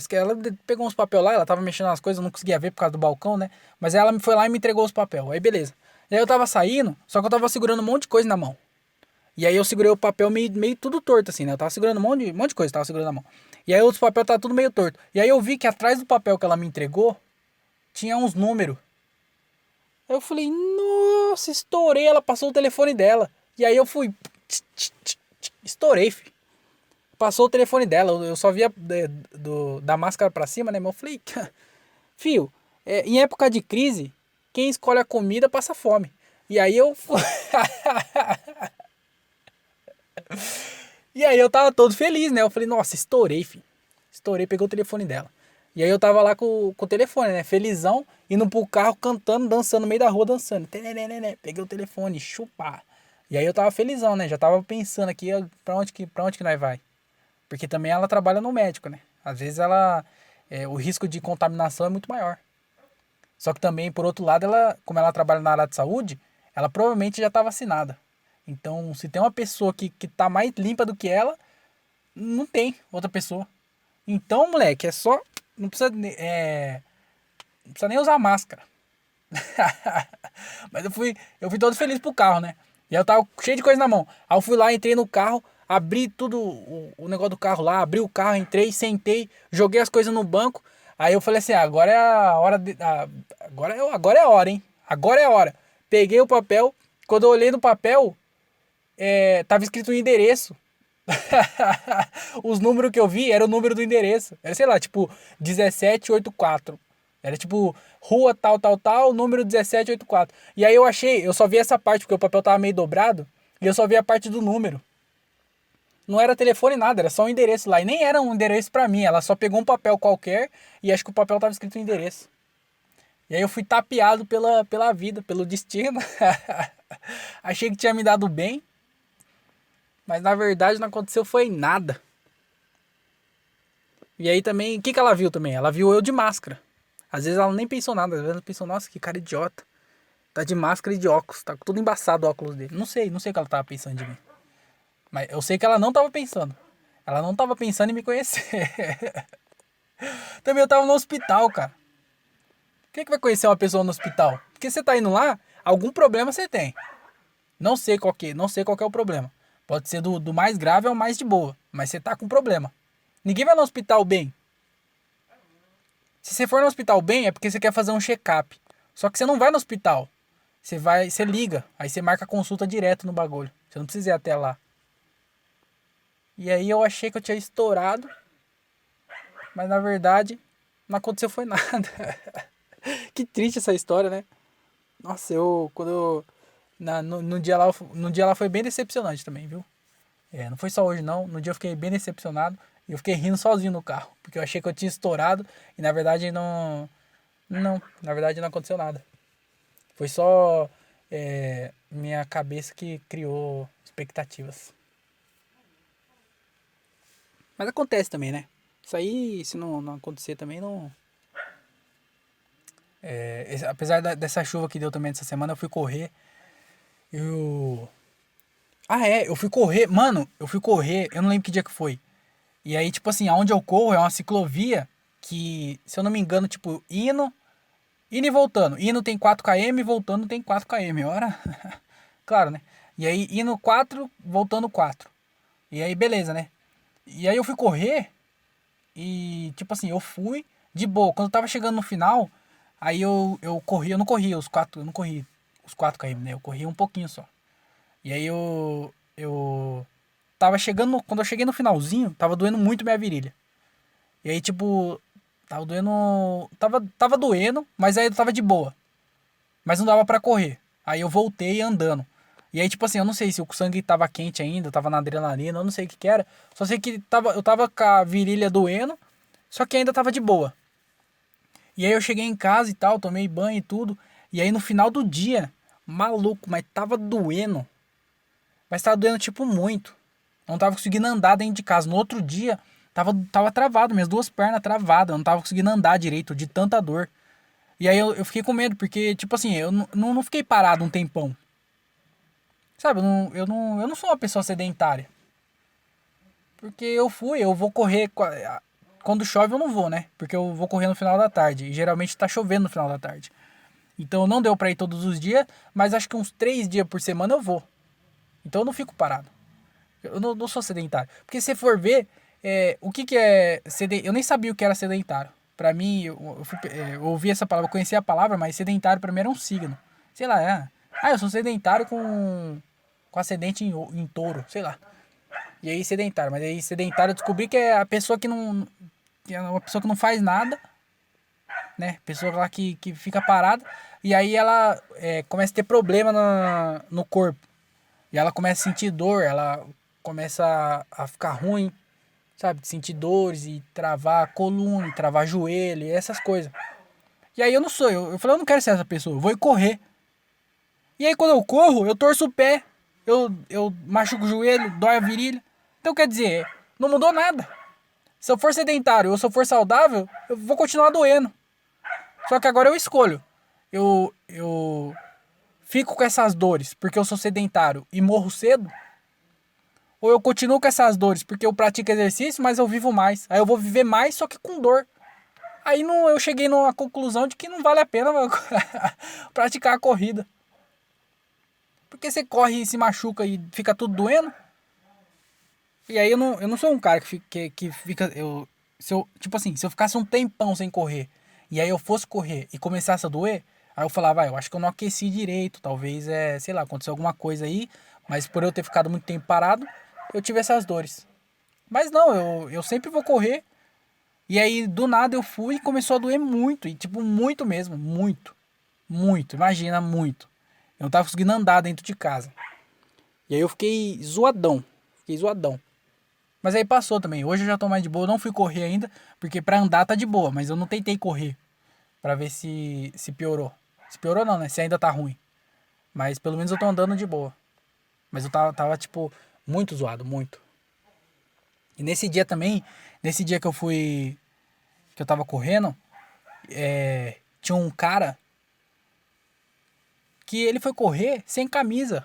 pegou uns papel lá, ela tava mexendo nas coisas, eu não conseguia ver por causa do balcão, né? Mas ela foi lá e me entregou os papel. Aí beleza. E aí eu tava saindo, só que eu tava segurando um monte de coisa na mão. E aí eu segurei o papel meio tudo torto, assim, né? Eu tava segurando um monte de coisa, tava segurando na mão. E aí outros papel tava tudo meio torto. E aí eu vi que atrás do papel que ela me entregou, tinha uns números. Aí eu falei, nossa, estourei, ela passou o telefone dela. E aí eu fui, estourei, filho. Passou o telefone dela, eu só via da máscara pra cima, né? Mas eu falei, fio, em época de crise, quem escolhe a comida passa fome. E aí eu... E aí eu tava todo feliz, né? Eu falei, nossa, estourei, filho. Estourei, peguei o telefone dela. E aí eu tava lá com o telefone, né? Felizão, indo pro carro, cantando, dançando no meio da rua, dançando. Peguei o telefone, chupar. E aí eu tava felizão, né? Já tava pensando aqui pra onde que nós vai. Porque também ela trabalha no médico, né? Às vezes o risco de contaminação é muito maior. Só que também, por outro lado, como ela trabalha na área de saúde, ela provavelmente já tá vacinada. Então, se tem uma pessoa que tá mais limpa do que ela, não tem outra pessoa. Então, moleque, é só... Não precisa, não precisa nem usar máscara. Mas eu fui todo feliz pro carro, né? E aí eu tava cheio de coisa na mão. Aí eu fui lá, entrei no carro, abri tudo, o negócio do carro lá, abri o carro, entrei, sentei, joguei as coisas no banco. Aí eu falei assim, agora é a hora agora é a hora, hein? Agora é a hora. Peguei o papel, quando eu olhei no papel, tava escrito o endereço. Os números que eu vi era o número do endereço. Era, sei lá, tipo, 1784. Era tipo, rua tal, tal, tal, número 1784. E aí eu só vi essa parte, porque o papel tava meio dobrado, e eu só vi a parte do número. Não era telefone nada, era só um endereço lá. E nem era um endereço pra mim, ela só pegou um papel qualquer, e acho que o papel tava escrito o endereço. E aí eu fui tapeado pela vida, pelo destino. Achei que tinha me dado bem, mas na verdade não aconteceu foi nada. E aí também, o que ela viu também? Ela viu eu de máscara. Às vezes ela nem pensou nada, às vezes ela pensou, nossa, que cara idiota. Tá de máscara e de óculos, tá tudo embaçado o óculos dele. Não sei o que ela tava pensando de mim. Mas eu sei que ela não tava pensando. Ela não tava pensando em me conhecer. Também eu tava no hospital, cara. Quem é que vai conhecer uma pessoa no hospital? Porque você tá indo lá, algum problema você tem. Não sei qual que é o problema. Pode ser do mais grave ao mais de boa, mas você tá com problema. Ninguém vai no hospital bem. Se você for no hospital bem, é porque você quer fazer um check-up. Só que você não vai no hospital. Você liga, aí você marca consulta direto no bagulho. Você não precisa ir até lá. E aí eu achei que eu tinha estourado, mas na verdade não aconteceu foi nada. Que triste essa história, né? Nossa, quando eu no dia lá foi bem decepcionante também, viu? Não foi só hoje não, no dia eu fiquei bem decepcionado e eu fiquei rindo sozinho no carro, porque eu achei que eu tinha estourado e na verdade na verdade não aconteceu nada. Foi só minha cabeça que criou expectativas. Mas acontece também, né? Isso aí, se não acontecer também, não. Apesar dessa chuva que deu também essa semana, eu fui correr. Eu. Eu fui correr. Mano, eu fui correr, eu não lembro que dia que foi. E aí, tipo assim, aonde eu corro é uma ciclovia que, se eu não me engano, tipo, indo e voltando. Indo tem 4 km, voltando tem 4 km. Ora, claro, né? E aí, indo 4, voltando 4. E aí, beleza, né? E aí eu fui correr e, tipo assim, eu fui de boa. Quando eu tava chegando no final, aí eu corri, eu não corri os 4 km, né? Eu corri um pouquinho só. E aí eu tava chegando, quando eu cheguei no finalzinho, tava doendo muito minha virilha. E aí, tipo, tava doendo, tava doendo, mas aí eu tava de boa. Mas não dava pra correr. Aí eu voltei andando. E aí, tipo assim, eu não sei se o sangue tava quente ainda, tava na adrenalina, eu não sei o que que era. Só sei que eu tava com a virilha doendo, só que ainda tava de boa. E aí eu cheguei em casa e tal, tomei banho e tudo. E aí no final do dia, maluco, mas tava doendo. Mas tava doendo tipo muito. Não tava conseguindo andar dentro de casa. No outro dia, tava travado, minhas duas pernas travadas. Eu não tava conseguindo andar direito, de tanta dor. E aí eu fiquei com medo, porque, tipo assim, eu não fiquei parado um tempão. Sabe, eu não sou uma pessoa sedentária. Porque eu vou correr. Quando chove eu não vou, né? Porque eu vou correr no final da tarde. E geralmente tá chovendo no final da tarde. Então não deu pra ir todos os dias, mas acho que uns 3 dias por semana eu vou. Então eu não fico parado. Eu não sou sedentário. Porque se for ver, o que que é sedentário? Eu nem sabia o que era sedentário. Pra mim, eu ouvi essa palavra, eu conhecia a palavra, mas sedentário pra mim era um signo. Sei lá, eu sou sedentário com ascendente em touro, sei lá. E aí sedentário, mas aí sedentário eu descobri que é a pessoa que é uma pessoa que não faz nada, né? Pessoa lá que fica parada e aí ela começa a ter problema no corpo. E ela começa a sentir dor, ela começa a ficar ruim, sabe? Sentir dores e travar a coluna, travar joelho, e essas coisas. E aí eu não sou, eu falei, eu não quero ser essa pessoa, eu vou correr. E aí quando eu corro, eu torço o pé, eu machuco o joelho, dói a virilha. Então quer dizer, não mudou nada. Se eu for sedentário ou se eu for saudável, eu vou continuar doendo. Só que agora eu escolho. Eu fico com essas dores porque eu sou sedentário e morro cedo. Ou eu continuo com essas dores porque eu pratico exercício, mas eu vivo mais. Aí eu vou viver mais, só que com dor. Aí eu cheguei numa conclusão de que não vale a pena praticar a corrida. Porque você corre e se machuca e fica tudo doendo. E aí eu não sou um cara que fica. Tipo assim, se eu ficasse um tempão sem correr, e aí eu fosse correr e começasse a doer, aí eu falava, eu acho que eu não aqueci direito, talvez sei lá, aconteceu alguma coisa aí, mas por eu ter ficado muito tempo parado, eu tive essas dores. Mas não, eu sempre vou correr, e aí do nada eu fui e começou a doer muito, e tipo, muito mesmo, muito, muito, imagina, muito. Eu não tava conseguindo andar dentro de casa. E aí eu fiquei zoadão. Mas aí passou também. Hoje eu já tô mais de boa. Eu não fui correr ainda, porque pra andar tá de boa. Mas eu não tentei correr pra ver se piorou. Se piorou não, né? Se ainda tá ruim. Mas pelo menos eu tô andando de boa. Mas eu tava tipo, muito zoado, muito. E nesse dia também, nesse dia que eu fui, que eu tava correndo, tinha um cara que ele foi correr sem camisa.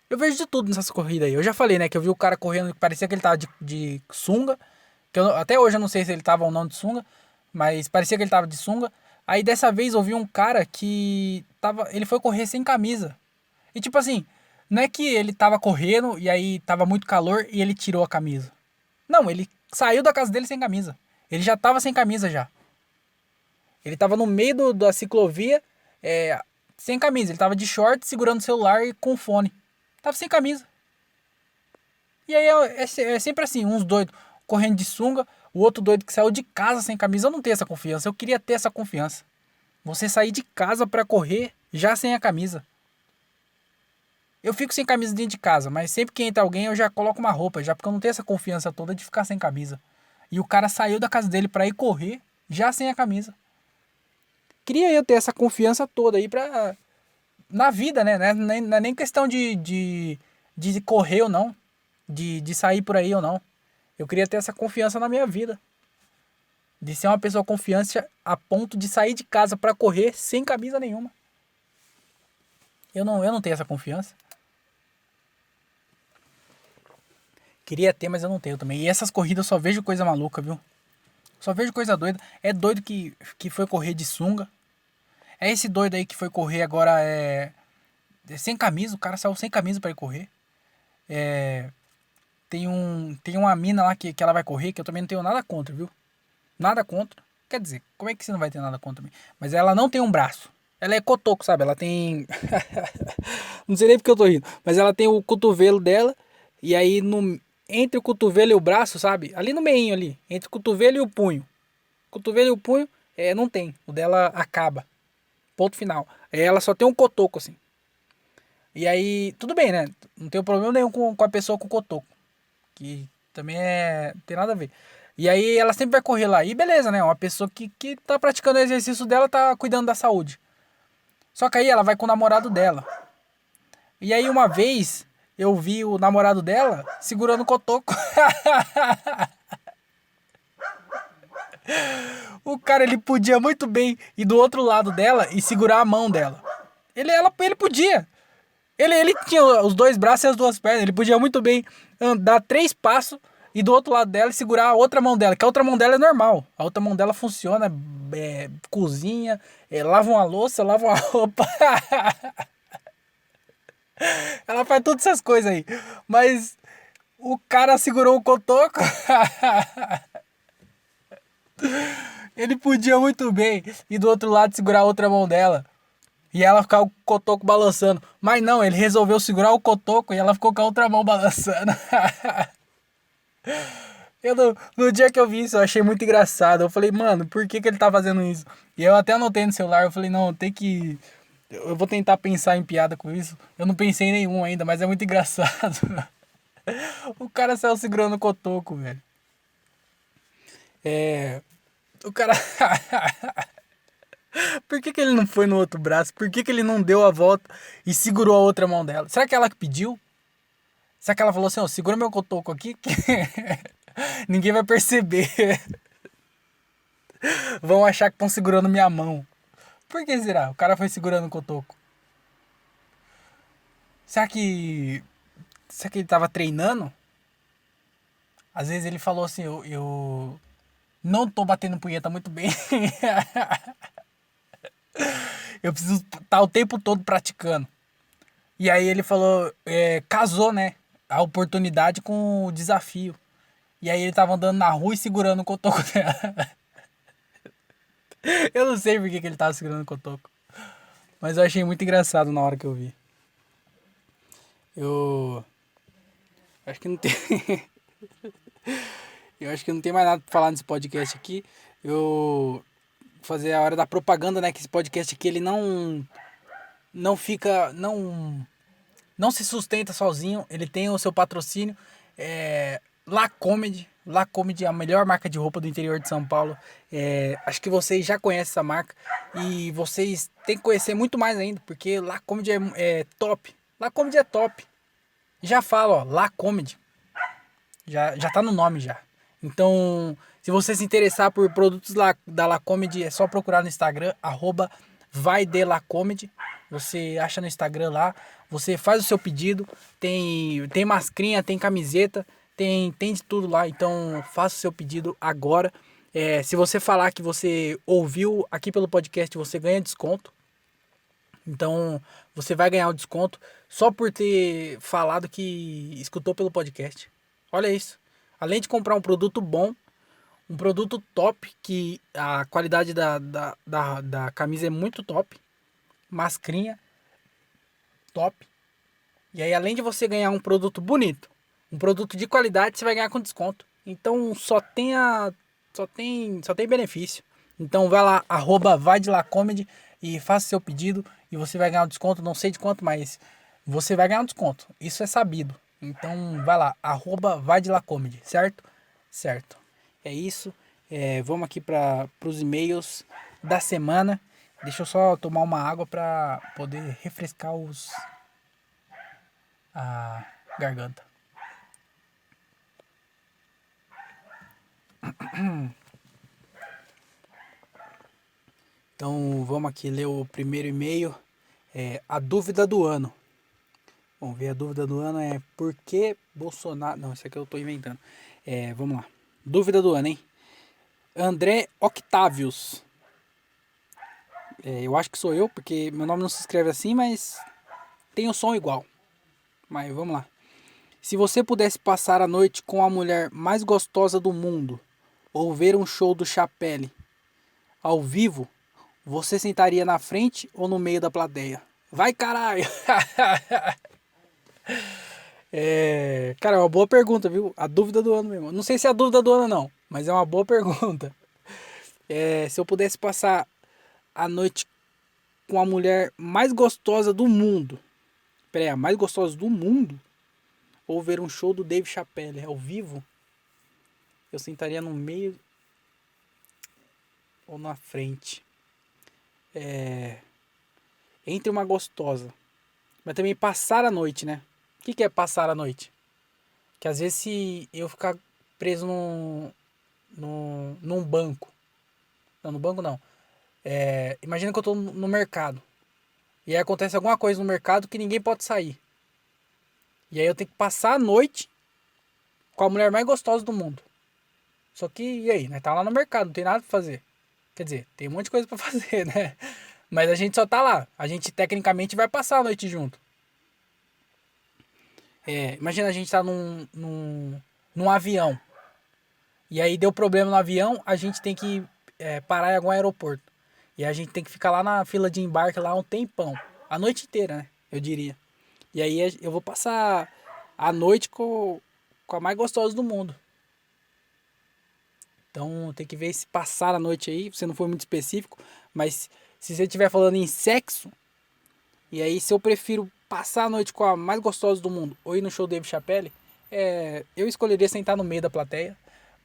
Eu vejo de tudo nessas corridas aí. Eu já falei, né, que eu vi o cara correndo que parecia que ele tava de sunga. Até hoje eu não sei se ele tava ou não de sunga, mas parecia que ele tava de sunga. Aí dessa vez eu vi um cara que ele foi correr sem camisa. E tipo assim, não é que ele tava correndo e aí tava muito calor e ele tirou a camisa. Não, ele saiu da casa dele sem camisa. Ele já tava sem camisa já. Ele tava no meio da ciclovia, sem camisa. Ele tava de short, segurando o celular e com fone. Tava sem camisa. E aí é sempre assim, uns doidos correndo de sunga, o outro doido que saiu de casa sem camisa. Eu não tenho essa confiança, eu queria ter essa confiança. Você sair de casa pra correr já sem a camisa. Eu fico sem camisa dentro de casa, mas sempre que entra alguém eu já coloco uma roupa, já porque eu não tenho essa confiança toda de ficar sem camisa. E o cara saiu da casa dele pra ir correr já sem a camisa. Queria eu ter essa confiança toda aí pra... na vida, né? Não é nem questão de correr ou não. De sair por aí ou não. Eu queria ter essa confiança na minha vida. De ser uma pessoa confiante a ponto de sair de casa pra correr sem camisa nenhuma. Eu não tenho essa confiança. Queria ter, mas eu não tenho também. E essas corridas eu só vejo coisa maluca, viu? Só vejo coisa doida. É doido que foi correr de sunga. É esse doido aí que foi correr agora sem camisa. O cara saiu sem camisa pra ir correr. Tem uma mina lá que ela vai correr, que eu também não tenho nada contra, viu? Nada contra. Quer dizer, como é que você não vai ter nada contra mim? Mas ela não tem um braço. Ela é cotoco, sabe? Ela tem... não sei nem porque eu tô rindo. Mas ela tem o cotovelo dela. E aí, entre o cotovelo e o braço, sabe? Ali no meinho ali. Entre o cotovelo e o punho. Cotovelo e o punho, não tem. O dela acaba. Ponto final. Ela só tem um cotoco, assim. E aí, tudo bem, né? Não tem problema nenhum com a pessoa com cotoco. Que também não tem nada a ver. E aí ela sempre vai correr lá. E beleza, né? Uma pessoa que tá praticando o exercício dela, tá cuidando da saúde. Só que aí ela vai com o namorado dela. E aí uma vez eu vi o namorado dela segurando o cotoco. O cara, ele podia muito bem ir do outro lado dela e segurar a mão dela. Ele podia. Ele tinha os dois braços e as duas pernas. Ele podia muito bem dar 3 passos e do outro lado dela segurar a outra mão dela. Que a outra mão dela é normal. A outra mão dela funciona, cozinha, lava uma louça, lava uma roupa. Ela faz todas essas coisas aí. Mas o cara segurou o cotoco. Ele podia muito bem ir do outro lado segurar a outra mão dela. E ela ficar o cotoco balançando. Mas não, ele resolveu segurar o cotoco e ela ficou com a outra mão balançando. No dia que eu vi isso, eu achei muito engraçado. Eu falei, mano, por que ele tá fazendo isso? E eu até anotei no celular, eu falei, não, tem que... Eu vou tentar pensar em piada com isso. Eu não pensei em nenhum ainda, mas é muito engraçado. O cara saiu segurando o cotoco, velho. O cara... Por que ele não foi no outro braço? Por que ele não deu a volta e segurou a outra mão dela? Será que ela que pediu? Será que ela falou assim, ó, segura meu cotoco aqui que ninguém vai perceber. Vão achar que estão segurando minha mão. Por que será? O cara foi segurando o cotoco. Será que ele tava treinando? Às vezes ele falou assim, eu não tô batendo punheta muito bem. Eu preciso estar o tempo todo praticando. E aí ele falou, casou, né? A oportunidade com o desafio. E aí ele tava andando na rua e segurando o cotoco dela. Eu não sei por que ele tava segurando o cotoco. Mas eu achei muito engraçado na hora que eu vi. Eu acho que não tem... Eu acho que não tem mais nada pra falar nesse podcast aqui. Eu vou fazer a hora da propaganda, né? Que esse podcast aqui, ele não fica... Não se sustenta sozinho. Ele tem o seu patrocínio. La Comedy. La Comedy é a melhor marca de roupa do interior de São Paulo. Acho que vocês já conhecem essa marca. E vocês têm que conhecer muito mais ainda. Porque La Comedy é top. La Comedy é top. Já falo, ó. La Comedy. Já tá no nome já. Então, se você se interessar por produtos da La Comedy, é só procurar no Instagram, @VaiDelaComedy. você acha no Instagram lá, você faz o seu pedido, tem mascrinha, tem camiseta, tem de tudo lá, então faça o seu pedido agora. Se você falar que você ouviu aqui pelo podcast, você ganha desconto. Então você vai ganhar o desconto só por ter falado que escutou pelo podcast. Olha isso. Além de comprar um produto bom, um produto top, que a qualidade da camisa é muito top. Mascrinha, top. E aí, além de você ganhar um produto bonito, um produto de qualidade, você vai ganhar com desconto. Então só tem benefício. Então vai lá, vai de lá comedy e faça seu pedido e você vai ganhar um desconto, não sei de quanto, mas você vai ganhar um desconto. Isso é sabido. Então vai lá, vai de lá comedy, certo? Certo. É isso. Vamos aqui para os e-mails da semana. Deixa eu só tomar uma água para poder refrescar a garganta. Então vamos aqui ler o primeiro e-mail. A dúvida do ano. Vamos ver, a dúvida do ano é por que Bolsonaro... Não, isso aqui eu tô inventando. Vamos lá. Dúvida do ano, hein? André Octavius. Eu acho que sou eu, porque meu nome não se escreve assim, mas tem o som igual. Mas vamos lá. Se você pudesse passar a noite com a mulher mais gostosa do mundo, ou ver um show do Chapelle ao vivo, você sentaria na frente ou no meio da plateia? Vai, caralho! Cara, é uma boa pergunta, viu? A dúvida do ano mesmo. Não sei se é a dúvida do ano não, mas é uma boa pergunta. Se eu pudesse passar a noite com a mulher mais gostosa do mundo. Pera aí, a mais gostosa do mundo? Ou ver um show do Dave Chappelle ao vivo? Eu sentaria no meio ou na frente? Entre uma gostosa. Mas também passar a noite, né? O que é passar a noite? Que às vezes se eu ficar preso num banco. Não, no banco não. Imagina que eu tô no mercado. E aí acontece alguma coisa no mercado que ninguém pode sair. E aí eu tenho que passar a noite com a mulher mais gostosa do mundo. Só que, e aí? Nós tá lá no mercado, não tem nada pra fazer. Quer dizer, tem um monte de coisa pra fazer, né? Mas a gente só tá lá. A gente tecnicamente vai passar a noite junto. Imagina a gente tá num avião. E aí deu problema no avião, a gente tem que parar em algum aeroporto. E a gente tem que ficar lá na fila de embarque lá um tempão. A noite inteira, né? Eu diria. E aí eu vou passar a noite com a mais gostosa do mundo. Então tem que ver se passar a noite aí. Você não foi muito específico. Mas se você estiver falando em sexo. E aí se eu prefiro passar a noite com a mais gostosa do mundo ou ir no show do Dave Chappelle, eu escolheria sentar no meio da plateia.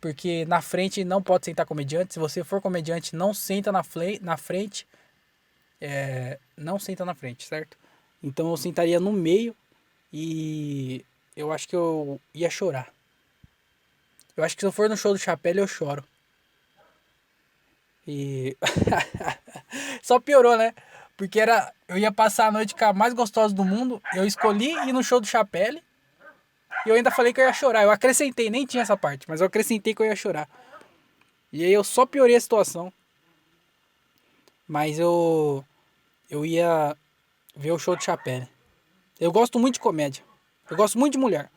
Porque na frente não pode sentar comediante. Se você for comediante, não senta na frente. Não senta na frente, certo? Então eu sentaria no meio e eu acho que eu ia chorar. Eu acho que se eu for no show do Chapelle, eu choro. E só piorou, né? Porque eu ia passar a noite com a mais gostosa do mundo. Eu escolhi ir no show do Chapelle. E eu ainda falei que eu ia chorar. Eu acrescentei, nem tinha essa parte, mas eu acrescentei que eu ia chorar. E aí eu só piorei a situação. Mas eu ia ver o show do Chapelle. Eu gosto muito de comédia. Eu gosto muito de mulher.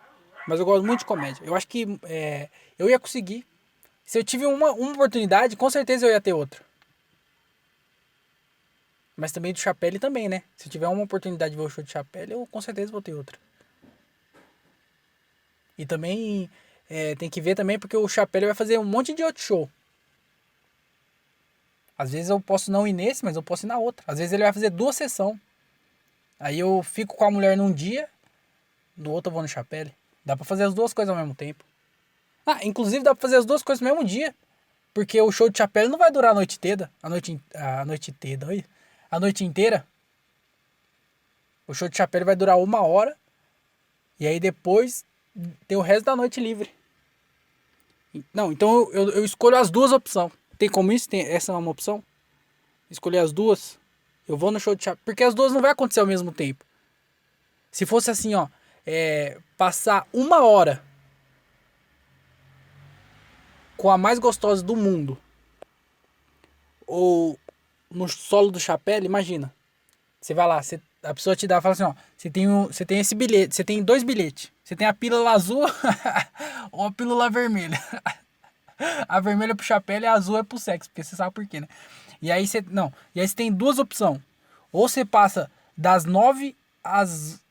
Mas eu gosto muito de comédia. Eu acho que eu ia conseguir. Se eu tive uma oportunidade, com certeza eu ia ter outra. Mas também do Chapelle também, né? Se eu tiver uma oportunidade de ver o show de Chapelle, eu com certeza vou ter outra. E também tem que ver também porque o Chapelle vai fazer um monte de outro show. Às vezes eu posso não ir nesse, mas eu posso ir na outra. Às vezes ele vai fazer 2 sessões. Aí eu fico com a mulher num dia, no outro eu vou no Chapelle. Dá pra fazer as 2 coisas ao mesmo tempo. Inclusive dá pra fazer as 2 coisas no mesmo dia. Porque o show de Chapelle não vai durar a noite inteira. A noite inteira. O show de Chapelle vai durar 1 hora. E aí depois tem o resto da noite livre. Não, então eu escolho as 2 opções. Tem como isso? Essa é uma opção? Escolher as 2. Eu vou no show de chapéu. Porque as duas não vai acontecer ao mesmo tempo. Se fosse assim, ó. Passar 1 hora com a mais gostosa do mundo. Ou no solo do chapéu, imagina. Você vai lá, a pessoa te dá, fala assim, ó. Você tem esse bilhete, você tem 2 bilhetes. Você tem a pílula azul ou a pílula vermelha. A vermelha é pro chapéu e a azul é pro sexo, porque você sabe por quê, né? E aí você. Não. E aí você tem duas opções. Ou você passa das 9 às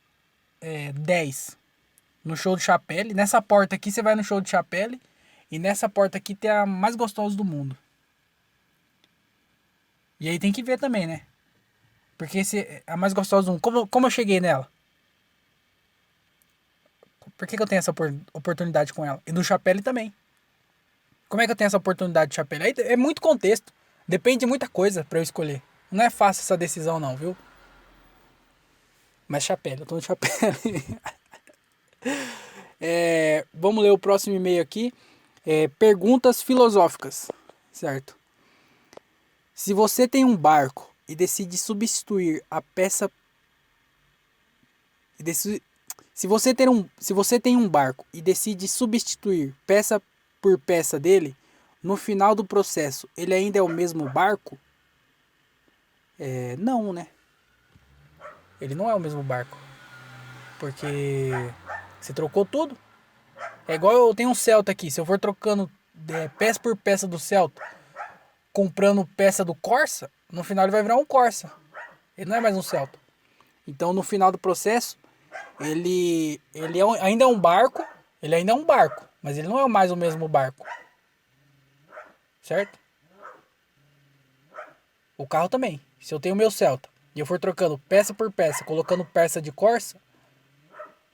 10 no show de chapéu. Nessa porta aqui você vai no show de chapéu. E nessa porta aqui tem a mais gostosa do mundo. E aí tem que ver também, né? Porque a mais gostosa do mundo. Como eu cheguei nela? Por que eu tenho essa oportunidade com ela? E no chapéu também. Como é que eu tenho essa oportunidade de chapéu? Aí é muito contexto. Depende de muita coisa pra eu escolher. Não é fácil essa decisão não, viu? Mas chapéu, eu tô no chapéu. Vamos ler o próximo e-mail aqui. Perguntas filosóficas, certo? Se você tem um barco e decide substituir a peça... Se você tem um barco e decide substituir peça por peça dele, no final do processo, ele ainda é o mesmo barco? Não, né? Ele não é o mesmo barco. Porque você trocou tudo. É igual eu tenho um Celta aqui. Se eu for trocando peça por peça do Celta, comprando peça do Corsa, no final ele vai virar um Corsa. Ele não é mais um Celta. Então no final do processo, ele ainda é um barco. Ele ainda é um barco. Mas ele não é mais o mesmo barco. Certo? O carro também. Se eu tenho o meu Celta e eu for trocando peça por peça, colocando peça de Corsa,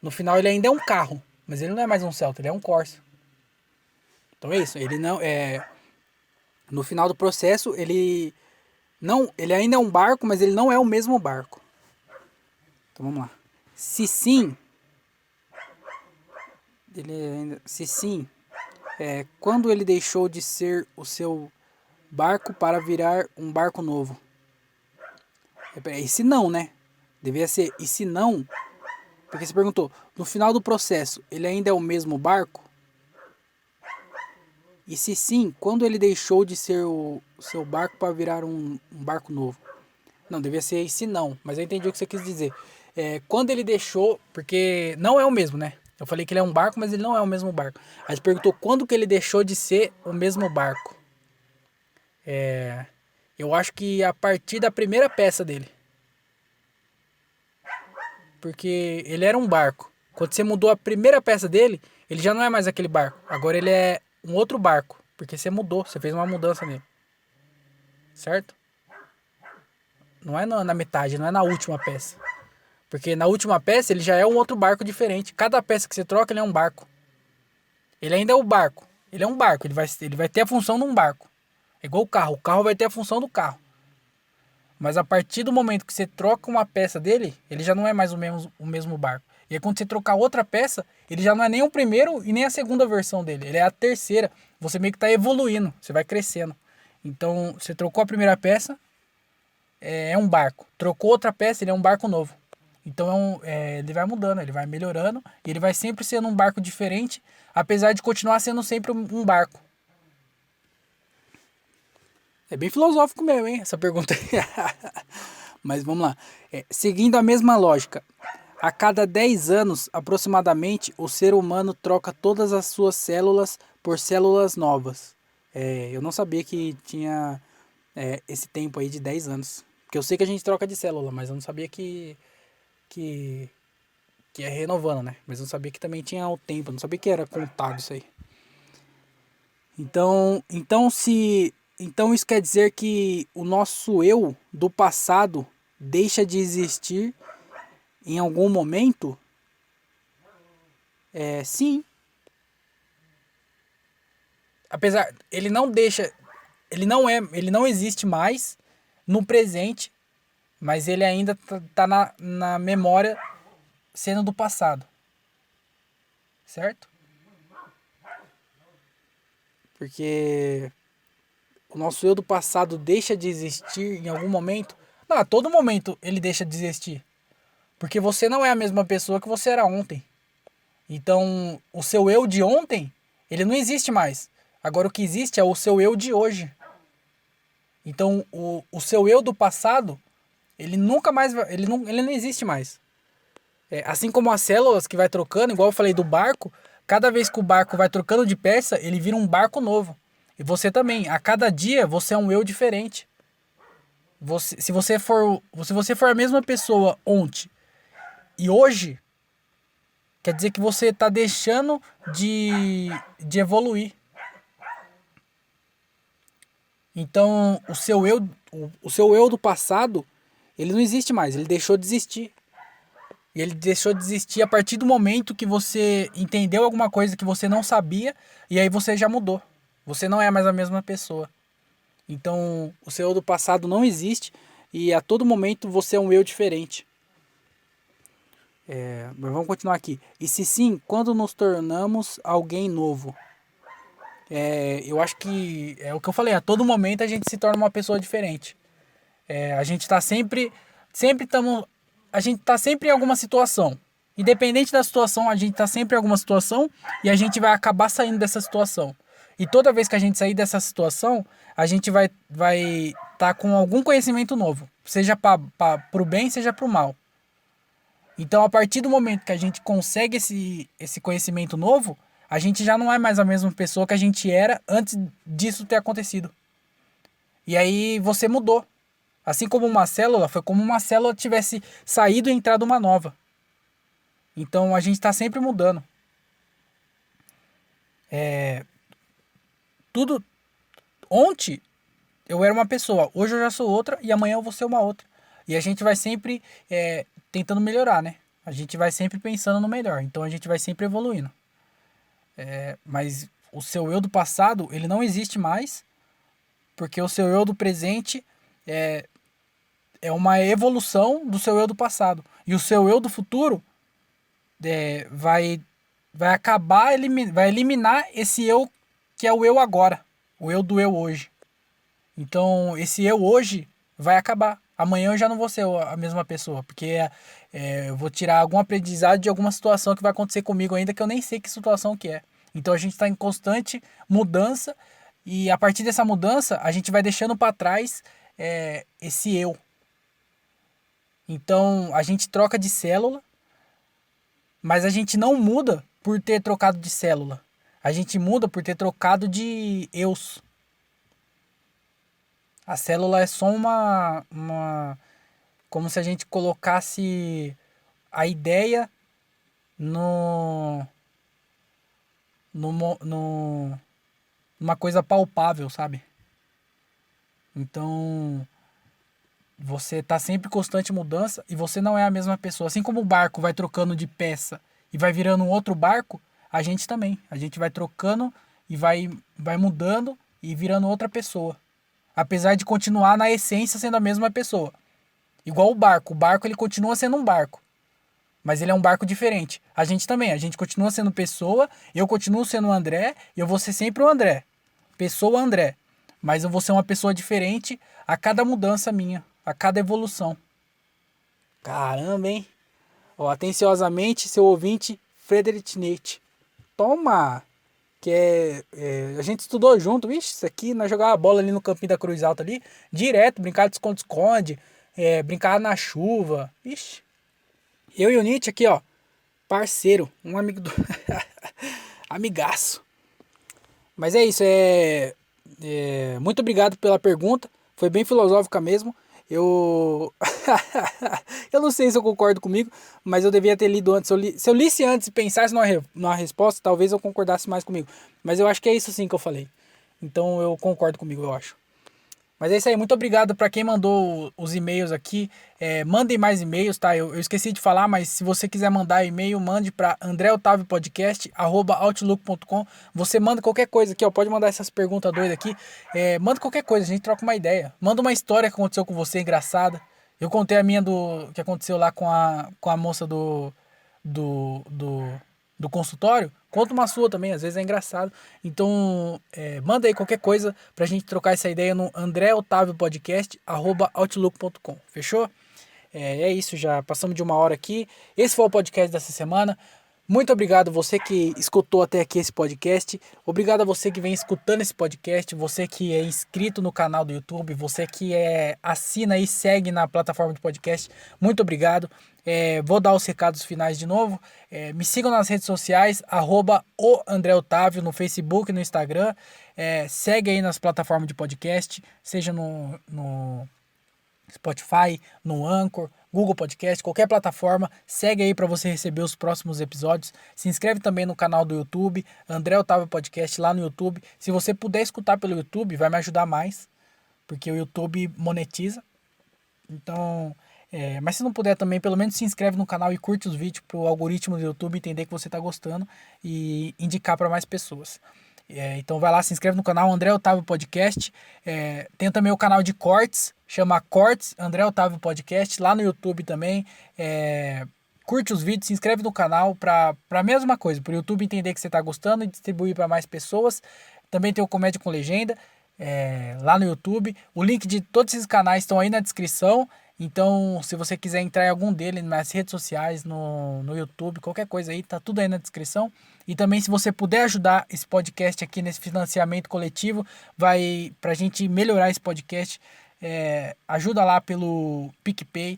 no final ele ainda é um carro. Mas ele não é mais um Celta, ele é um Corsa. Então é isso. Ele não é... No final do processo, ele ainda é um barco, mas ele não é o mesmo barco. Então vamos lá. Se sim, quando ele deixou de ser o seu barco para virar um barco novo? E se não, né? Devia ser e se não, porque você perguntou, no final do processo, ele ainda é o mesmo barco? E se sim, quando ele deixou de ser o seu barco para virar um barco novo? Não, devia ser e se não, mas eu entendi o que você quis dizer. Quando ele deixou, porque não é o mesmo, né? Eu falei que ele é um barco, mas ele não é o mesmo barco. Aí você perguntou quando que ele deixou de ser o mesmo barco. Eu acho que a partir da primeira peça dele. Porque ele era um barco. Quando você mudou a primeira peça dele, ele já não é mais aquele barco. Agora ele é um outro barco. Porque você mudou, você fez uma mudança nele. Certo? Não é na metade, não é na última peça. Porque na última peça ele já é um outro barco diferente. Cada peça que você troca ele é um barco. Ele ainda é o barco. Ele é um barco, ele vai ter a função de um barco. É igual o carro. O carro vai ter a função do carro. Mas a partir do momento que você troca uma peça dele, ele já não é mais o mesmo barco. E aí quando você trocar outra peça, ele já não é nem o primeiro e nem a segunda versão dele. Ele é a terceira. Você meio que está evoluindo, você vai crescendo. Então, você trocou a primeira peça, é um barco. Trocou outra peça, ele é um barco novo. Então, ele vai mudando, ele vai melhorando. E ele vai sempre sendo um barco diferente, apesar de continuar sendo sempre um barco. É bem filosófico mesmo, hein? Essa pergunta. Mas vamos lá. Seguindo a mesma lógica, a cada 10 anos, aproximadamente, o ser humano troca todas as suas células por células novas. Eu não sabia que tinha esse tempo aí de 10 anos. Porque eu sei que a gente troca de célula, mas eu não sabia que é renovando, né? Mas eu não sabia que também tinha o tempo, eu não sabia que era contado isso aí. Então isso quer dizer que o nosso eu do passado deixa de existir em algum momento? Sim. Apesar, ele não existe mais no presente, mas ele ainda tá na memória sendo do passado. Certo? Porque o nosso eu do passado deixa de existir em algum momento. A todo momento ele deixa de existir. Porque você não é a mesma pessoa que você era ontem. Então, o seu eu de ontem, ele não existe mais. Agora, o que existe é o seu eu de hoje. Então, o seu eu do passado, ele nunca mais vai, ele não existe mais. Assim como as células que vai trocando, igual eu falei do barco, cada vez que o barco vai trocando de peça, ele vira um barco novo. E você também. A cada dia, você é um eu diferente. Se você for a mesma pessoa ontem e hoje, quer dizer que você está deixando de evoluir. Então, o seu eu do passado, ele não existe mais, ele deixou de existir. E ele deixou de existir a partir do momento que você entendeu alguma coisa que você não sabia e aí você já mudou. Você não é mais a mesma pessoa. Então, o seu eu do passado não existe e a todo momento você é um eu diferente. Mas vamos continuar aqui. E se sim, quando nos tornamos alguém novo? Eu acho que é o que eu falei, a todo momento a gente se torna uma pessoa diferente. A gente está a gente tá sempre em alguma situação. Independente da situação, a gente está sempre em alguma situação e a gente vai acabar saindo dessa situação. E toda vez que a gente sair dessa situação, a gente vai tá com algum conhecimento novo, seja para o bem, seja para o mal. Então, a partir do momento que a gente consegue esse conhecimento novo, a gente já não é mais a mesma pessoa que a gente era antes disso ter acontecido. E aí você mudou. Assim como uma célula, foi como uma célula tivesse saído e entrado uma nova. Então a gente está sempre mudando. Tudo. Ontem eu era uma pessoa, hoje eu já sou outra e amanhã eu vou ser uma outra. E a gente vai sempre tentando melhorar, né? A gente vai sempre pensando no melhor. Então a gente vai sempre evoluindo. Mas o seu eu do passado, ele não existe mais. Porque o seu eu do presente é uma evolução do seu eu do passado. E o seu eu do futuro vai acabar, vai eliminar esse eu que é o eu agora. O eu do eu hoje. Então, esse eu hoje vai acabar. Amanhã eu já não vou ser a mesma pessoa. Porque eu vou tirar algum aprendizado de alguma situação que vai acontecer comigo ainda que eu nem sei que situação que é. Então, a gente está em constante mudança. E a partir dessa mudança, a gente vai deixando para trás esse eu. Então, a gente troca de célula, mas a gente não muda por ter trocado de célula. A gente muda por ter trocado de eus. A célula é só como se a gente colocasse a ideia no, no, no, numa coisa palpável, sabe? Então, você está sempre em constante mudança e você não é a mesma pessoa. Assim como o barco vai trocando de peça e vai virando um outro barco, a gente também. A gente vai trocando e vai mudando e virando outra pessoa. Apesar de continuar na essência sendo a mesma pessoa. Igual o barco. O barco ele continua sendo um barco. Mas ele é um barco diferente. A gente também. A gente continua sendo pessoa. Eu continuo sendo o André. E eu vou ser sempre o André. Pessoa André. Mas eu vou ser uma pessoa diferente a cada mudança minha. A cada evolução. Caramba, hein? Ó, atenciosamente, seu ouvinte, Frederic Nietzsche. Toma! Que a gente estudou junto, vixe, isso aqui, nós jogávamos bola ali no campinho da Cruz Alta ali, direto, brincar de esconde-esconde, brincar na chuva, vixe. Eu e o Nietzsche aqui, ó, parceiro, um amigo do... amigaço. Mas é isso, muito obrigado pela pergunta, foi bem filosófica mesmo. Eu eu não sei se eu concordo comigo, mas eu devia ter lido antes. Se eu lisse antes e pensasse numa resposta, talvez eu concordasse mais comigo. Mas eu acho que é isso sim que eu falei. Então eu concordo comigo, eu acho. Mas é isso aí, muito obrigado para quem mandou os e-mails aqui. Mandem mais e-mails, tá? Eu esqueci de falar, mas se você quiser mandar e-mail, mande para andreotaviopodcast@outlook.com. Você manda qualquer coisa aqui, ó. Pode mandar essas perguntas doidas aqui. Manda qualquer coisa, a gente troca uma ideia. Manda uma história que aconteceu com você, engraçada. Eu contei a minha que aconteceu lá com a moça do do consultório, conta uma sua também, às vezes é engraçado. Então, manda aí qualquer coisa pra gente trocar essa ideia no andreotaviopodcast@outlook.com. Fechou? É isso, já passamos de 1 hora aqui. Esse foi o podcast dessa semana. Muito obrigado você que escutou até aqui esse podcast. Obrigado a você que vem escutando esse podcast, você que é inscrito no canal do YouTube, você que assina e segue na plataforma de podcast. Muito obrigado. Vou dar os recados finais de novo. Me sigam nas redes sociais, @o André Otávio, no Facebook, no Instagram. Segue aí nas plataformas de podcast, seja no Spotify, no Anchor, Google Podcast, qualquer plataforma, segue aí para você receber os próximos episódios. Se inscreve também no canal do YouTube, André Otávio Podcast lá no YouTube. Se você puder escutar pelo YouTube, vai me ajudar mais, porque o YouTube monetiza. Então, mas se não puder também, pelo menos se inscreve no canal e curte os vídeos para o algoritmo do YouTube entender que você está gostando e indicar para mais pessoas. Então vai lá, se inscreve no canal André Otávio Podcast. Tem também o canal de cortes, chama Cortes André Otávio Podcast, lá no YouTube também. Curte os vídeos, se inscreve no canal para a mesma coisa, para o YouTube entender que você está gostando e distribuir para mais pessoas. Também tem o Comédia com Legenda lá no YouTube. O link de todos esses canais estão aí na descrição. Então, se você quiser entrar em algum deles, nas redes sociais, no YouTube, qualquer coisa aí, tá tudo aí na descrição. E também, se você puder ajudar esse podcast aqui nesse financiamento coletivo, vai pra gente melhorar esse podcast, ajuda lá pelo PicPay,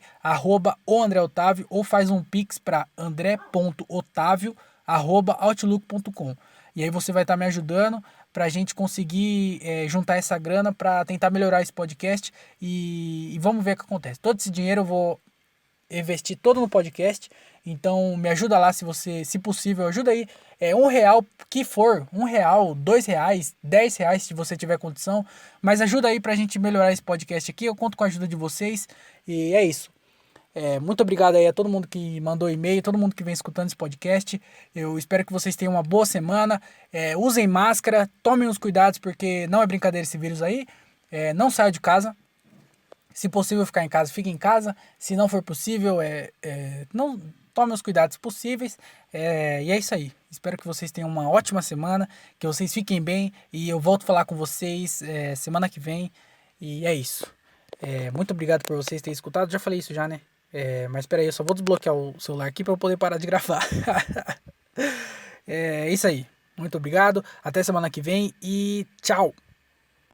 @o André Otávio, ou faz um pix para andré.otavio@outlook.com. E aí você vai estar me ajudando para a gente conseguir juntar essa grana para tentar melhorar esse podcast e vamos ver o que acontece. Todo esse dinheiro eu vou investir todo no podcast, então me ajuda lá se possível, ajuda aí, R$ 1 que for, R$ 1, R$ 2, R$ 10 se você tiver condição, mas ajuda aí pra gente melhorar esse podcast aqui, eu conto com a ajuda de vocês e é isso. Muito obrigado aí a todo mundo que mandou e-mail, todo mundo que vem escutando esse podcast. Eu espero que vocês tenham uma boa semana. Usem máscara, tomem os cuidados, porque não é brincadeira esse vírus aí. Não saia de casa. Se possível ficar em casa, fique em casa. Se não for possível, não tome os cuidados possíveis. E é isso aí. Espero que vocês tenham uma ótima semana, que vocês fiquem bem. E eu volto a falar com vocês semana que vem. E é isso. Muito obrigado por vocês terem escutado. Já falei isso já, né? Mas espera aí, eu só vou desbloquear o celular aqui para eu poder parar de gravar. É isso aí. Muito obrigado. Até semana que vem e tchau.